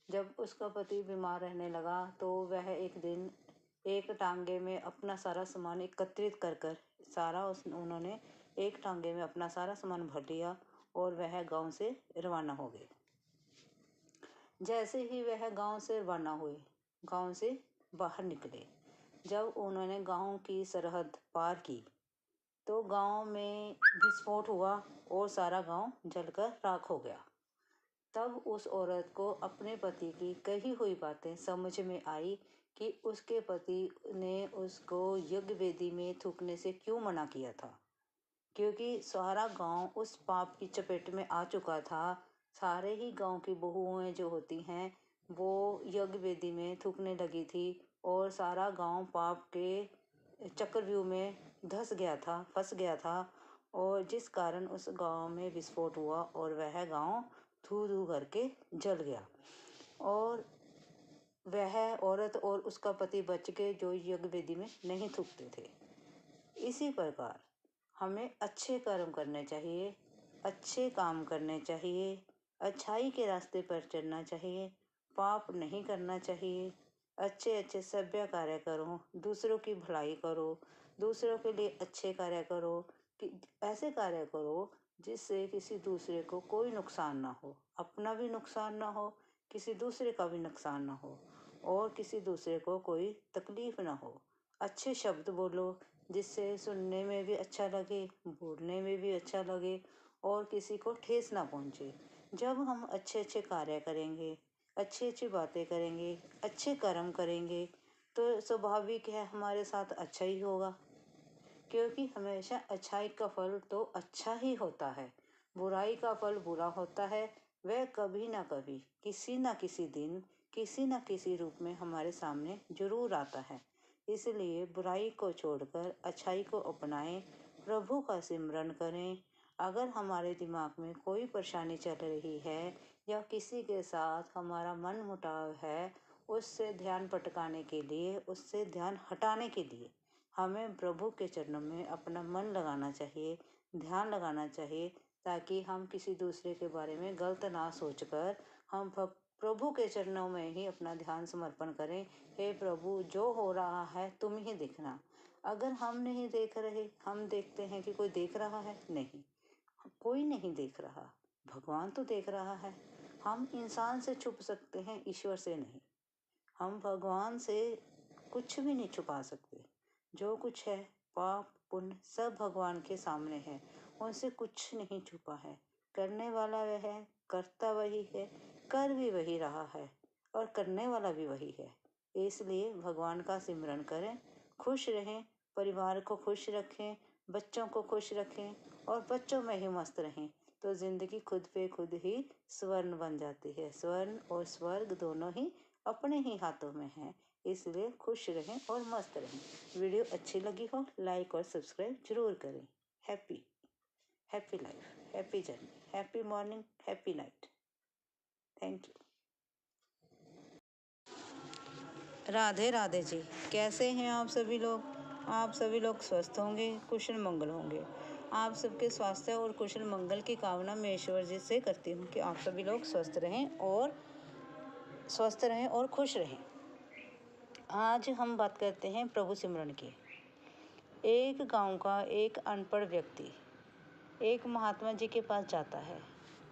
जब उसका पति बीमार रहने लगा तो वह एक दिन एक टांगे में अपना सारा सामान एकत्रित कर सारा उन्होंने एक टांगे में अपना सारा सामान भर लिया और वह गांव से रवाना हो गए। जैसे ही वह गांव से रवाना हुए, गांव से बाहर निकले, जब उन्होंने गांव की सरहद पार की तो गांव में विस्फोट हुआ और सारा गांव जलकर राख हो गया। तब उस औरत को अपने पति की कही हुई बातें समझ में आई कि उसके पति ने उसको यज्ञ वेदी में थूकने से क्यों मना किया था, क्योंकि सारा गांव उस पाप की चपेट में आ चुका था। सारे ही गांव की बहुएं जो होती हैं वो यज्ञ वेदी में थूकने लगी थी और सारा गांव पाप के चक्रव्यूह में धंस गया था, फंस गया था और जिस कारण उस गांव में विस्फोट हुआ और वह गांव धू धू करके जल गया और वह औरत और उसका पति बच गए जो यज्ञ वेदी में नहीं थूकते थे। इसी प्रकार हमें अच्छे कर्म करने चाहिए, अच्छे काम करने चाहिए, अच्छाई के रास्ते पर चलना चाहिए, पाप नहीं करना चाहिए, अच्छे अच्छे सभ्य कार्य करो, दूसरों की भलाई करो, दूसरों के लिए अच्छे कार्य करो, कि ऐसे कार्य करो जिससे किसी दूसरे को कोई नुकसान ना हो, अपना भी नुकसान ना हो, किसी दूसरे का भी नुकसान ना हो और किसी दूसरे को कोई तकलीफ ना हो। अच्छे शब्द बोलो जिससे सुनने में भी अच्छा लगे, बोलने में भी अच्छा लगे और किसी को ठेस ना पहुँचे। जब हम अच्छे अच्छे कार्य करेंगे, अच्छी अच्छी बातें करेंगे, अच्छे कर्म करेंगे तो स्वाभाविक है हमारे साथ अच्छा ही होगा, क्योंकि हमेशा अच्छाई का फल तो अच्छा ही होता है, बुराई का फल बुरा होता है। वह कभी ना कभी, किसी ना किसी दिन, किसी ना किसी रूप में हमारे सामने जरूर आता है। इसलिए बुराई को छोड़कर अच्छाई को अपनाएं, प्रभु का सिमरन करें। अगर हमारे दिमाग में कोई परेशानी चल रही है या किसी के साथ हमारा मन मुटाव है उससे ध्यान भटकाने के लिए, उससे ध्यान हटाने के लिए हमें प्रभु के चरणों में अपना मन लगाना चाहिए, ध्यान लगाना चाहिए, ताकि हम किसी दूसरे के बारे में गलत ना सोचकर हम प्रभु के चरणों में ही अपना ध्यान समर्पण करें। हे प्रभु, जो हो रहा है तुम ही देखना। अगर हम नहीं देख रहे, हम देखते हैं कि कोई देख रहा है, नहीं, कोई नहीं देख रहा, भगवान तो देख रहा है। हम इंसान से छुप सकते हैं, ईश्वर से नहीं। हम भगवान से कुछ भी नहीं छुपा सकते। जो कुछ है, पाप पुण्य, सब भगवान के सामने है, उनसे कुछ नहीं छुपा है। करने वाला वह है, करता वही है, कर भी वही रहा है और करने वाला भी वही है। इसलिए भगवान का सिमरन करें, खुश रहें, परिवार को खुश रखें, बच्चों को खुश रखें और बच्चों में ही मस्त रहें, तो जिंदगी खुद पे खुद ही स्वर्ण बन जाती है। स्वर्ण और स्वर्ग दोनों ही अपने ही हाथों में हैं। इसलिए खुश रहें और मस्त रहें। वीडियो अच्छी लगी हो, लाइक और सब्सक्राइब जरूर करें। Happy life, happy journey, happy morning, happy night. Thank you. Radhe Radhe ji. कैसे हैं आप सभी लोग? आप सभी लोग स्वस्थ होंगे, कुशल मंगल होंगे। आप सबके स्वास्थ्य और कुशल मंगल की कामना मैं ईश्वर जी से करती हूँ कि आप सभी लोग स्वस्थ रहें और खुश रहें। आज हम बात करते हैं प्रभु सिमरन की। एक गांव का एक अनपढ़ व्यक्ति एक महात्मा जी के पास जाता है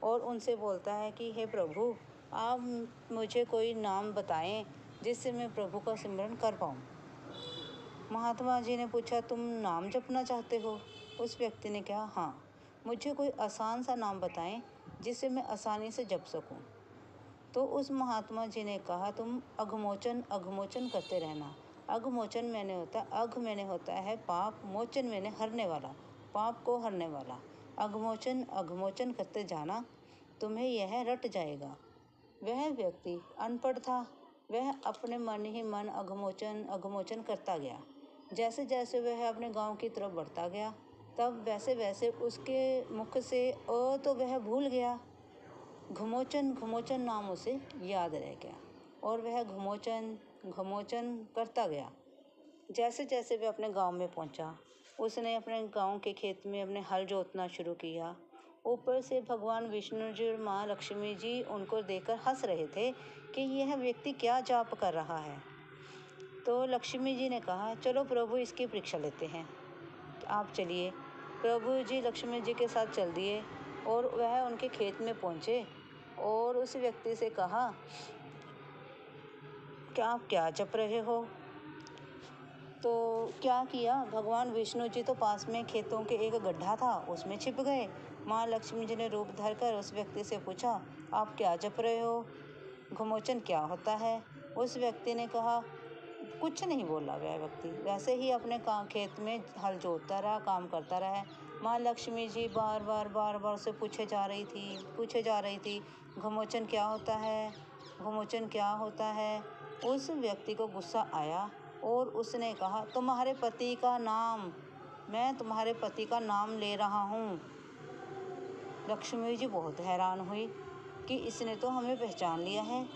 और उनसे बोलता है कि हे प्रभु, आप मुझे कोई नाम बताएं जिससे मैं प्रभु का सिमरन कर पाऊँ। महात्मा जी ने पूछा, तुम नाम जपना चाहते हो? उस व्यक्ति ने कहा, हाँ, मुझे कोई आसान सा नाम बताएं जिससे मैं आसानी से जप सकूं। तो उस महात्मा जी ने कहा, तुम अघमोचन अघमोचन करते रहना। अघमोचन मैंने होता है पाप, मोचन मैंने हरने वाला, पाप को हरने वाला। अघमोचन अघमोचन करते जाना, तुम्हें यह रट जाएगा। वह व्यक्ति अनपढ़ था, वह अपने मन ही मन अघमोचन अघमोचन करता गया। जैसे जैसे वह अपने गांव की तरफ बढ़ता गया, तब वैसे वैसे उसके मुख से तो वह भूल गया। घुमोचन घुमोचन नाम उसे याद रह गया और वह घुमोचन घुमोचन करता गया। जैसे जैसे वह अपने गांव में पहुंचा, उसने अपने गांव के खेत में अपने हल जोतना शुरू किया। ऊपर से भगवान विष्णु जी और माँ लक्ष्मी जी उनको देखकर हंस रहे थे कि यह व्यक्ति क्या जाप कर रहा है। तो लक्ष्मी जी ने कहा, चलो प्रभु, इसकी परीक्षा लेते हैं, आप चलिए। प्रभु जी लक्ष्मी जी के साथ चल दिए और वह उनके खेत में पहुंचे और उस व्यक्ति से कहा कि आप क्या जप रहे हो? तो क्या किया, भगवान विष्णु जी तो पास में खेतों के एक गड्ढा था, उसमें छिप गए। माँ लक्ष्मी जी ने रूप धरकर उस व्यक्ति से पूछा, आप क्या जप रहे हो? घुमोचन क्या होता है? उस व्यक्ति ने कहा, कुछ नहीं बोला। वह व्यक्ति वैसे ही अपने खेत में हल जोतता रहा, काम करता रहा। माँ लक्ष्मी जी बार बार उसे पूछे जा रही थी, घुमोचन क्या होता है? घुमोचन क्या होता है? उस व्यक्ति को गुस्सा आया और उसने कहा, तुम्हारे पति का नाम, मैं तुम्हारे पति का नाम ले रहा हूँ। लक्ष्मी जी बहुत हैरान हुई कि इसने तो हमें पहचान लिया है,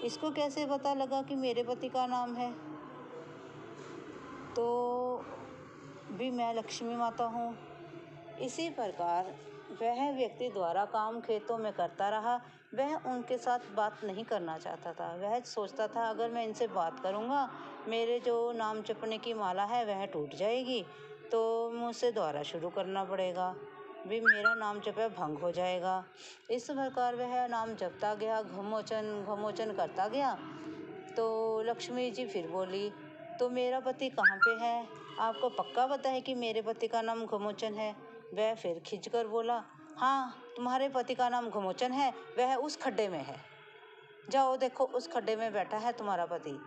इसको कैसे पता लगा कि मेरे पति का नाम है? तो भी मैं लक्ष्मी माता हूँ। इसी प्रकार वह व्यक्ति द्वारा काम खेतों में करता रहा। वह उनके साथ बात नहीं करना चाहता था। वह सोचता था, अगर मैं इनसे बात करूँगा, मेरे जो नाम जपने की माला है वह टूट जाएगी, तो मुझसे दोबारा शुरू करना पड़ेगा, भी मेरा नाम जप भंग हो जाएगा। इस प्रकार वह नाम जपता गया, घुमोचन घुमोचन करता गया। तो लक्ष्मी जी फिर बोली, तो मेरा पति कहाँ पे है? आपको पक्का पता है कि मेरे पति का नाम घुमोचन है? वह फिर खिंचकर बोला, हाँ, तुम्हारे पति का नाम घुमोचन है, वह उस खड्डे में है, जाओ देखो, उस खड्डे में बैठा है तुम्हारा पति।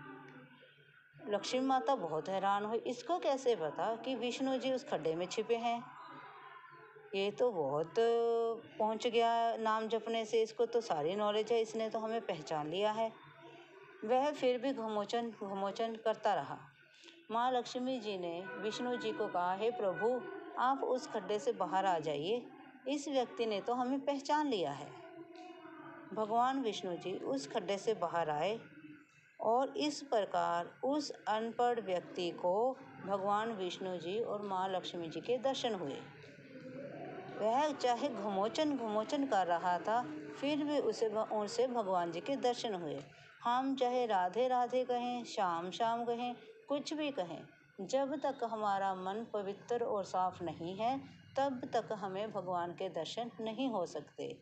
लक्ष्मी माता बहुत हैरान हुई, इसको कैसे पता कि विष्णु जी उस खड्डे में छिपे हैं? ये तो बहुत पहुंच गया नाम जपने से, इसको तो सारी नॉलेज है, इसने तो हमें पहचान लिया है। वह फिर भी घुमोचन घुमोचन करता रहा। माँ लक्ष्मी जी ने विष्णु जी को कहा, हे प्रभु, आप उस खड्डे से बाहर आ जाइए, इस व्यक्ति ने तो हमें पहचान लिया है। भगवान विष्णु जी उस खड्डे से बाहर आए और इस प्रकार उस अनपढ़ व्यक्ति को भगवान विष्णु जी और माँ लक्ष्मी जी के दर्शन हुए। वह चाहे घुमोचन कर रहा था, फिर भी उसे भगवान जी के दर्शन हुए। हम चाहे राधे राधे कहें, श्याम श्याम कहें, कुछ भी कहें, जब तक हमारा मन पवित्र और साफ नहीं है तब तक हमें भगवान के दर्शन नहीं हो सकते।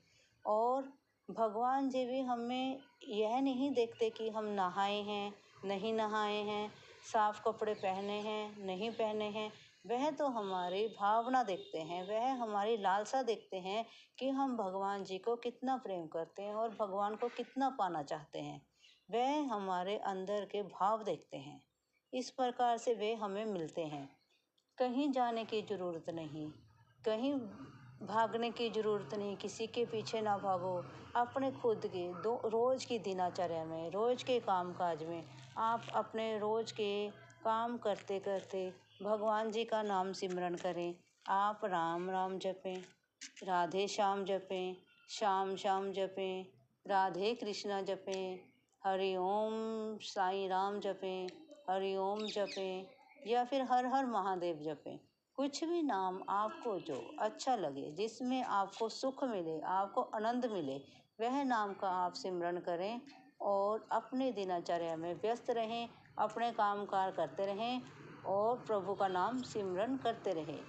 और भगवान जी भी हमें यह नहीं देखते कि हम नहाए हैं नहीं नहाए हैं, साफ कपड़े पहने हैं नहीं पहने हैं। वह तो हमारी भावना देखते हैं, वह हमारी लालसा देखते हैं कि हम भगवान जी को कितना प्रेम करते हैं और भगवान को कितना पाना चाहते हैं। वह हमारे अंदर के भाव देखते हैं। इस प्रकार से वे हमें मिलते हैं। कहीं जाने की ज़रूरत नहीं, कहीं भागने की ज़रूरत नहीं, किसी के पीछे ना भागो। अपने खुद के रोज़ की दिनचर्या में, रोज़ के कामकाज में आप अपने रोज़ के काम करते करते भगवान जी का नाम सिमरन करें। आप राम राम जपें, राधे श्याम जपें, श्याम श्याम जपें, राधे कृष्णा जपें, हरि ओम साईं राम जपें, हरि ओम जपें, या फिर हर हर महादेव जपें। कुछ भी नाम आपको जो अच्छा लगे, जिसमें आपको सुख मिले, आपको आनंद मिले, वह नाम का आप सिमरन करें और अपने दिनचर्या में व्यस्त रहें, अपने कामकाज करते रहें और प्रभु का नाम सिमरन करते रहें।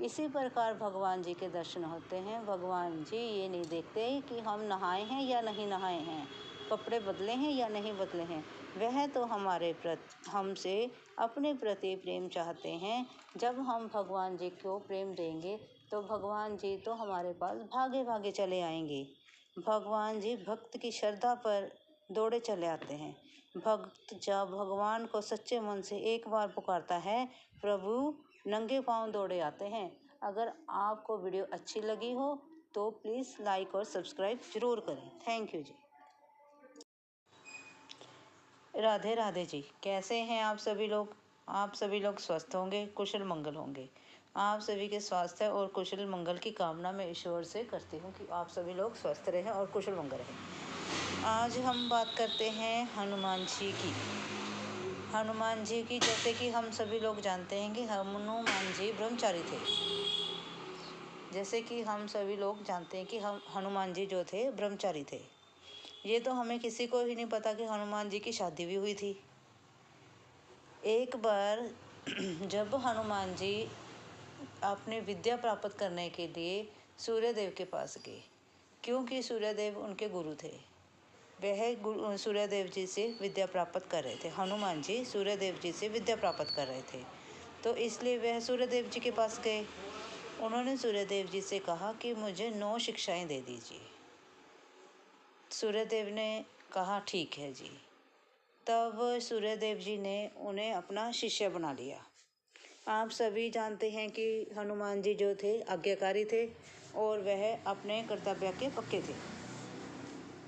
इसी प्रकार भगवान जी के दर्शन होते हैं। भगवान जी ये नहीं देखते कि हम नहाए हैं या नहीं नहाए हैं, कपड़े बदले हैं या नहीं बदले हैं। वह तो हमसे अपने प्रति प्रेम चाहते हैं। जब हम भगवान जी को प्रेम देंगे तो भगवान जी तो हमारे पास भागे भागे चले आएंगे। भगवान जी भक्त की श्रद्धा पर दौड़े चले आते हैं। भक्त जब भगवान को सच्चे मन से एक बार पुकारता है, प्रभु नंगे पांव दौड़े आते हैं। अगर आपको वीडियो अच्छी लगी हो तो प्लीज़ लाइक और सब्सक्राइब ज़रूर करें। थैंक यू जी। राधे राधे जी। कैसे हैं आप सभी लोग? आप सभी लोग स्वस्थ होंगे, कुशल मंगल होंगे। आप सभी के स्वास्थ्य और कुशल मंगल की कामना मैं ईश्वर से करती हूँ कि आप सभी लोग स्वस्थ रहें और कुशल मंगल रहें। आज हम बात करते हैं हनुमान जी की। हनुमान जी की, जैसे कि हम सभी लोग जानते हैं कि हनुमान जी ब्रह्मचारी थे। जैसे कि हम सभी लोग जानते हैं कि हम हनुमान जी जो थे ब्रह्मचारी थे। ये तो हमें किसी को ही नहीं पता कि हनुमान जी की शादी भी हुई थी। एक बार जब हनुमान जी अपने विद्या प्राप्त करने के लिए सूर्यदेव के पास गए, क्योंकि सूर्यदेव उनके गुरु थे। वह सूर्यदेव जी से विद्या प्राप्त कर रहे थे। हनुमान जी सूर्यदेव जी से विद्या प्राप्त कर रहे थे, तो इसलिए वह सूर्यदेव जी के पास गए। उन्होंने सूर्यदेव जी से कहा कि मुझे 9 शिक्षाएं दे दीजिए। सूर्यदेव ने कहा ठीक है जी। तब सूर्यदेव जी ने उन्हें अपना शिष्य बना लिया। आप सभी जानते हैं कि हनुमान जी जो थे आज्ञाकारी थे और वह अपने कर्तव्य के पक्के थे,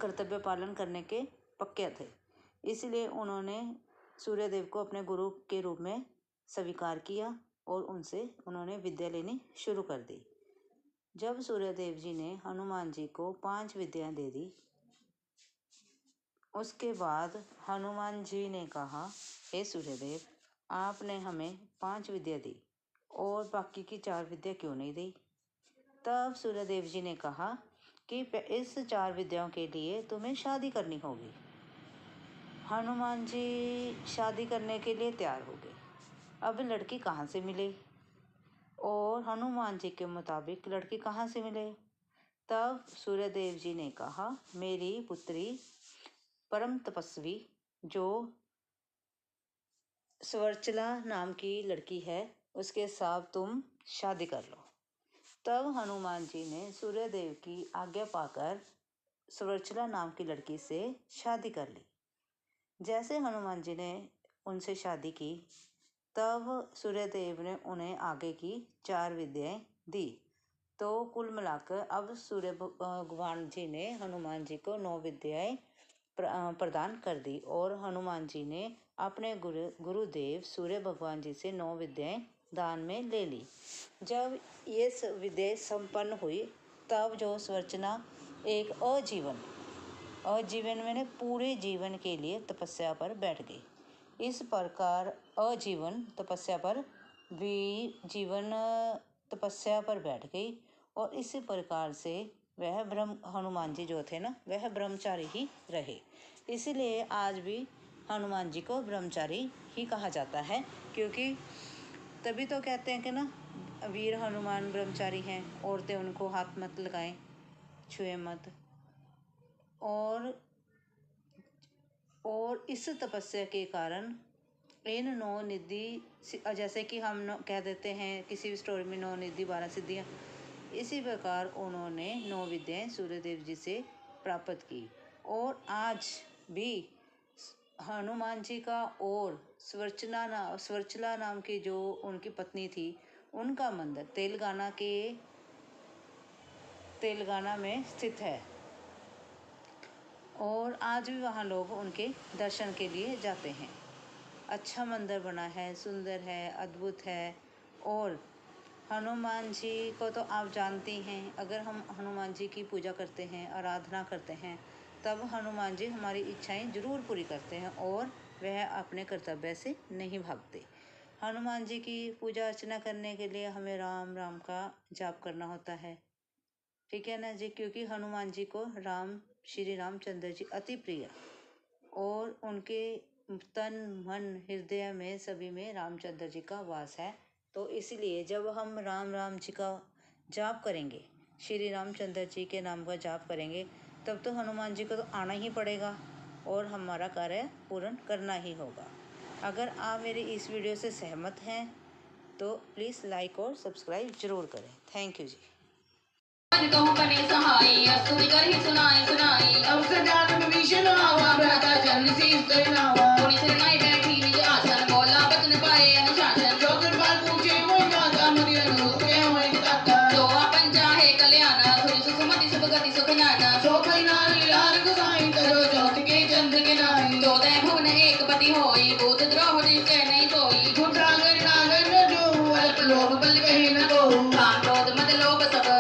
कर्तव्य पालन करने के पक्के थे। इसलिए उन्होंने सूर्यदेव को अपने गुरु के रूप में स्वीकार किया और उनसे उन्होंने विद्या लेनी शुरू कर दी। जब सूर्यदेव जी ने हनुमान जी को 5 विद्याएं दे दी, उसके बाद हनुमान जी ने कहा, हे सूर्यदेव, आपने हमें 5 विद्या दी और बाकी की 4 विद्या क्यों नहीं दी? तब सूर्यदेव जी ने कहा कि इस 4 विद्याओं के लिए तुम्हें शादी करनी होगी। हनुमान जी शादी करने के लिए तैयार हो गए। अब लड़की कहाँ से मिले और हनुमान जी के मुताबिक लड़की कहाँ से मिले? तब सूर्यदेव जी ने कहा, मेरी पुत्री परम तपस्वी जो स्वर्चला नाम की लड़की है, उसके साथ तुम शादी कर लो। तब हनुमान जी ने सूर्यदेव की आज्ञा पाकर स्वर्चला नाम की लड़की से शादी कर ली। जैसे हनुमान जी ने उनसे शादी की, तब सूर्यदेव ने उन्हें आगे की 4 विद्याएं दी। तो कुल मिलाकर अब सूर्य भगवान जी ने हनुमान जी को 9 विद्याएं प्रदान कर दी और हनुमान जी ने अपने गुरुदेव सूर्य भगवान जी से 9 विद्याएं दान में ले ली। जब ये विद्या संपन्न हुई, तब जो स्वर्चना एक अजीवन अजीवन मैंने पूरे जीवन के लिए तपस्या पर बैठ गई। इस प्रकार अजीवन तपस्या पर भी जीवन तपस्या पर बैठ गई और इसी प्रकार से वह हनुमान जी जो थे ना वह ब्रह्मचारी ही रहे। इसीलिए आज भी हनुमान जी को ब्रह्मचारी ही कहा जाता है, क्योंकि तभी तो कहते हैं कि ना वीर हनुमान ब्रह्मचारी हैं, औरतें उनको हाथ मत लगाएं, छुए मत। और इस तपस्या के कारण इन 9 निधि, जैसे कि हम कह देते हैं किसी भी स्टोरी में 9 निधि 12 सिद्धियाँ, इसी प्रकार उन्होंने 9 विद्याएं सूर्यदेव जी से प्राप्त की। और आज भी हनुमान जी का और स्वर्चला नाम की जो उनकी पत्नी थी उनका मंदिर तेलंगाना में स्थित है और आज भी वहाँ लोग उनके दर्शन के लिए जाते हैं। अच्छा मंदिर बना है, सुंदर है, अद्भुत है। और हनुमान जी को तो आप जानते हैं, अगर हम हनुमान जी की पूजा करते हैं, आराधना करते हैं, तब हनुमान जी हमारी इच्छाएं जरूर पूरी करते हैं और वह अपने कर्तव्य से नहीं भागते। हनुमान जी की पूजा अर्चना करने के लिए हमें राम राम का जाप करना होता है, ठीक है ना जी, क्योंकि हनुमान जी को श्री रामचंद्र जी अति प्रिय और उनके तन मन हृदय में सभी में रामचंद्र जी का वास है। तो इसलिए जब हम राम जी का जाप करेंगे, श्री रामचंद्र जी के नाम का जाप करेंगे, तब तो हनुमान जी को तो आना ही पड़ेगा और हमारा कार्य पूर्ण करना ही होगा। अगर आप मेरी इस वीडियो से सहमत हैं तो प्लीज़ लाइक और सब्सक्राइब जरूर करें। थैंक यू जी। कहूँ बने सहाई अस्तुति कर ही सुनाई अवसर जात विभीषण आवा भ्राता जन शीस करनावा पुनि शरणाई बैठी निज आसन बोला बचन पाए अनुशासन जो कृपाल पूछे वो गाता मुनि अनुरूप है होए गाता जो अपन चाहे कल्याण सुनि सुखमति सुख गति सुख नाना सो परिणाम लीला रघुसाई करो ज्योति के चंद्र के नाई जो दय भुवन एक पति होई भूत द्रोह जिसके नहीं सोई झूठ सागर नागर न जो अल्प लोभ बल कहे न को काम क्रोध मद लोभ सब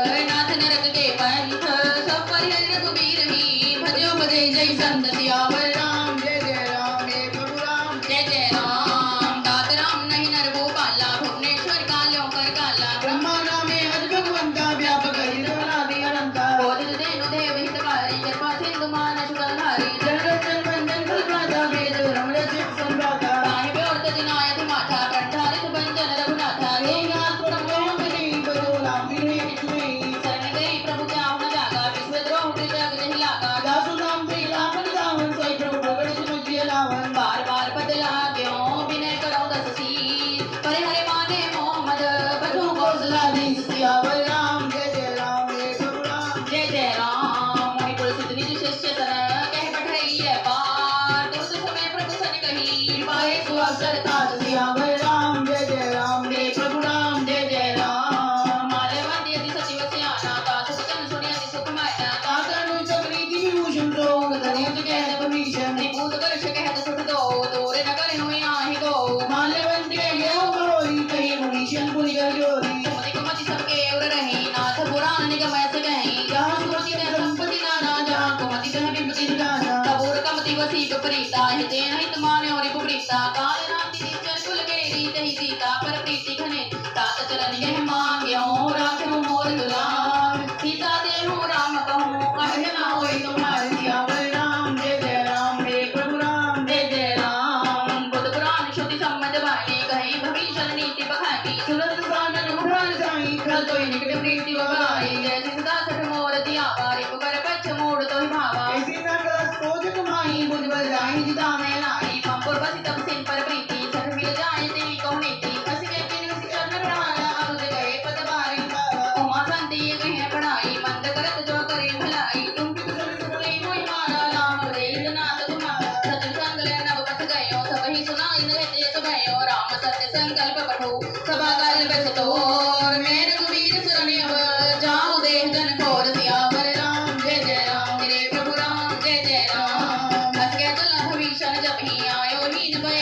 नरक के पंथ सब परिहर रघुबीर ही भजो भजे जय संत सियावर राम जय जय राम हे प्रभु राम जय जय राम दात राम नहीं नर भूपाला भुवनेश्वर काल्यों कर काला ब्रह्मा नामे अज भगवंता व्यापक हरिनादि अनंता बोधित देनु देव हितकारी कृपा सिंधु मानस कलधारी जगत बंधन कलप्राता वेद रमण चित संभ्राता साहिब और तजनायत माथा कंठारित बंधन रघुनाथा हे नाथ प्रभु मनी बजो राम विने किछुई प्रभु क्या होना जागा विश्व द्रोह के जग नहीं लागा दासु नाम से लावन दावन सोई प्रभु प्रगट सुमज्य लावन बार बार बदला क्यों विनय करो दस शीर परे हरे माने मोहम्मद बधु कौशलाधीश सियावर राम जय जय राम हे प्रभु राम जय जय राम मुनि कुल सिद्ध निज शिष्य सन कह बैठाई है पार दुर्द समय प्रभु सन कही पाए सुअवसर ताज सियावर राम जय जय राम हे प्रभु राम जय जय राम माल्यवंत यदि सचिव सियाना भूत वर्ष कहत सुख दो दूर न करे हुई आहि गो माल्यवंत के हो करोई कही मुनीशन पुनि कर जोरी सुमति कुमति सबके उर रही नाथ पुराण निगम ऐसे कहीं जहाँ सुमति ने संपत्ति नाना जहाँ कुमति कह विपति निदाना कपूर कमति वसी विपरीता हिते हित माने और विपरीता काल राति निश्चर कुल गेरी तही सीता पर प्रीति घने तात चरण यह मांग्यो राखो मोर दुलार सीता देहु राम कहूँ कहे ना होई तुम्हारे सियावर राम जय जय राम हे प्रभु राम जय जय राम बुद्ध पुराण श्रुति सम्मत भाई कहीं भविष्य नीति बखाई सुरत सानन मुरान साई खल तोई निकट प्रीति बगाई जैसे सदा सठ मोर दिया बारी पुकर पच्छ मोड़ तोहि भावा ऐसी नगरस तोज कमाई बुझ बजाई जिता में लाई पंपुर बसी तब सिन पर प्रीति सठ मिल जाए तेरी कौनीति हसी के किन हसी चरण रहाना अनुज गए पद बारी उमा संति कहीं पढ़ाई मंद करत जो करे भलाई तुम भी कुशल सुखले मोहि मारा राम देव नाथ तुम्हारा सच संग ले नव पथ गयो सब ही सुनाई न रहते सब भयो राम सत्य संकल्प पठो सभा काल बस तोर मेरे रघुवीर शरण्य जाओ देह जन घोर सियावर राम जय जय राम मेरे प्रभु राम जय जय राम हस के चला भविष्य जब ही आयो हीन भय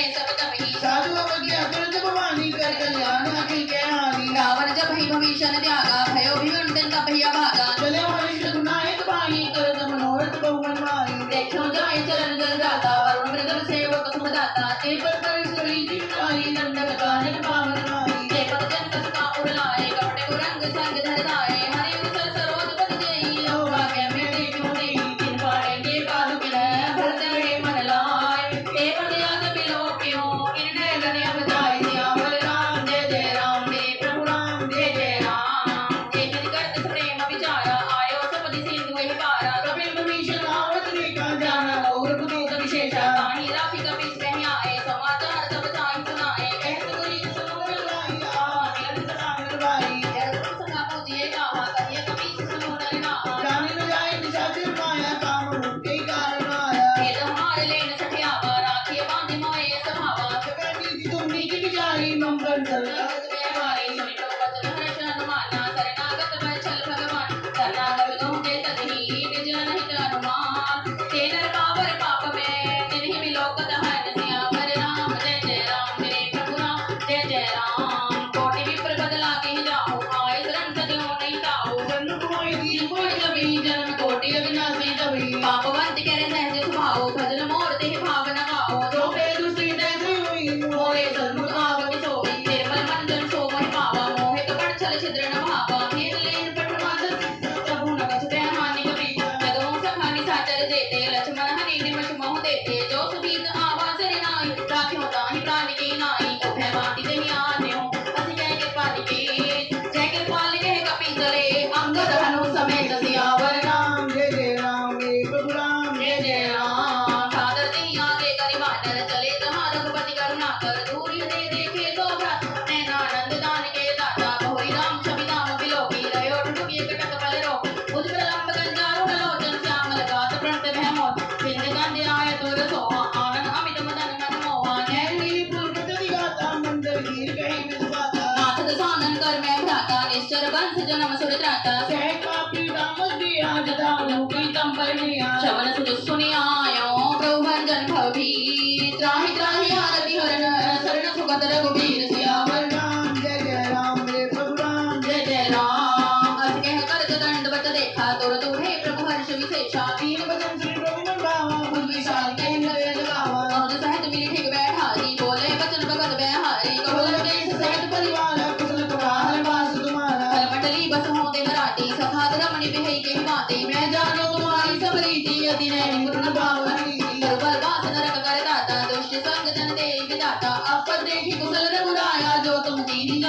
कबीर विनाशी तभी पापवंत करे सहज स्वभाव भजन मोर ते भाव न गाओ जो पे दुष्टि दैसे हुई मोरे सन्मुख आवति सोई निर्मल मन जन सो मोहि पावा मोहे कपट छल छिद्र न भावा भेद लेन पटवाद प्रभु न कछुते हानि कपि जगमो सखानि साचर जेते लक्ष्मण हनि निमष मोह देते जो सुबीत आवास रे नाई राख्यो ताहि प्राण की नाई उभय माति देहि आन्यो अति जय के पाति के जय के पाल के कपि चले अंगद हनु समेत सियावर राम जय जय राम प्रभु राम जय जय राम सादर देहि आगे करि बादर चले जहाँ रघुपति करुणाकर दूरि दे देखे तो भ्रत नैनानंद दान के दाता बहुरी राम छवि नाम बिलोकी रयो टुटुकी कटक पल रो उज्ज्वल लंब गंजारो लोचन श्यामल गात प्रणत भयमोद बिंद गंध आय तुर सोहा आनंद अमित मदन मन मोहा नैली पुलकित दिगाता मंदर गिर गई विस्वाता नाथ दसानन कर मैं भ्राता निश्चर वंश जन्म सुर त्राता सह कापी राम दिया जदा लौकी तम पर निया श्रवण सुज सुनि आयो प्रभु भंजन भवभी त्राहि त्राहि आरति हरण शरण सुगत रघुबीर सियावर राम जय जय राम प्रभु राम जय जय राम अस कह कर दंडवत देखा तुर तुहे प्रभु हर्ष विशेषा तीन वचन श्री प्रभु मन भावा भुज विशाल कह नरे लगावा अवध सहित मिली ठिक बैठारी बोले वचन भगत बैहारी कबल देश सहित परिवार कुशल कुमार बास तुम्हारा कलपटली बस हो दे मराठी सखाद रमणि बिहई के बाते मैं जानो तुम्हारी सब रीति अति नैन गुण भावनी दुर्बल बास नरक कर दाता दुष्ट संग जन दे विदाता अब देखी कुशल रघुराया जो तुम दीनी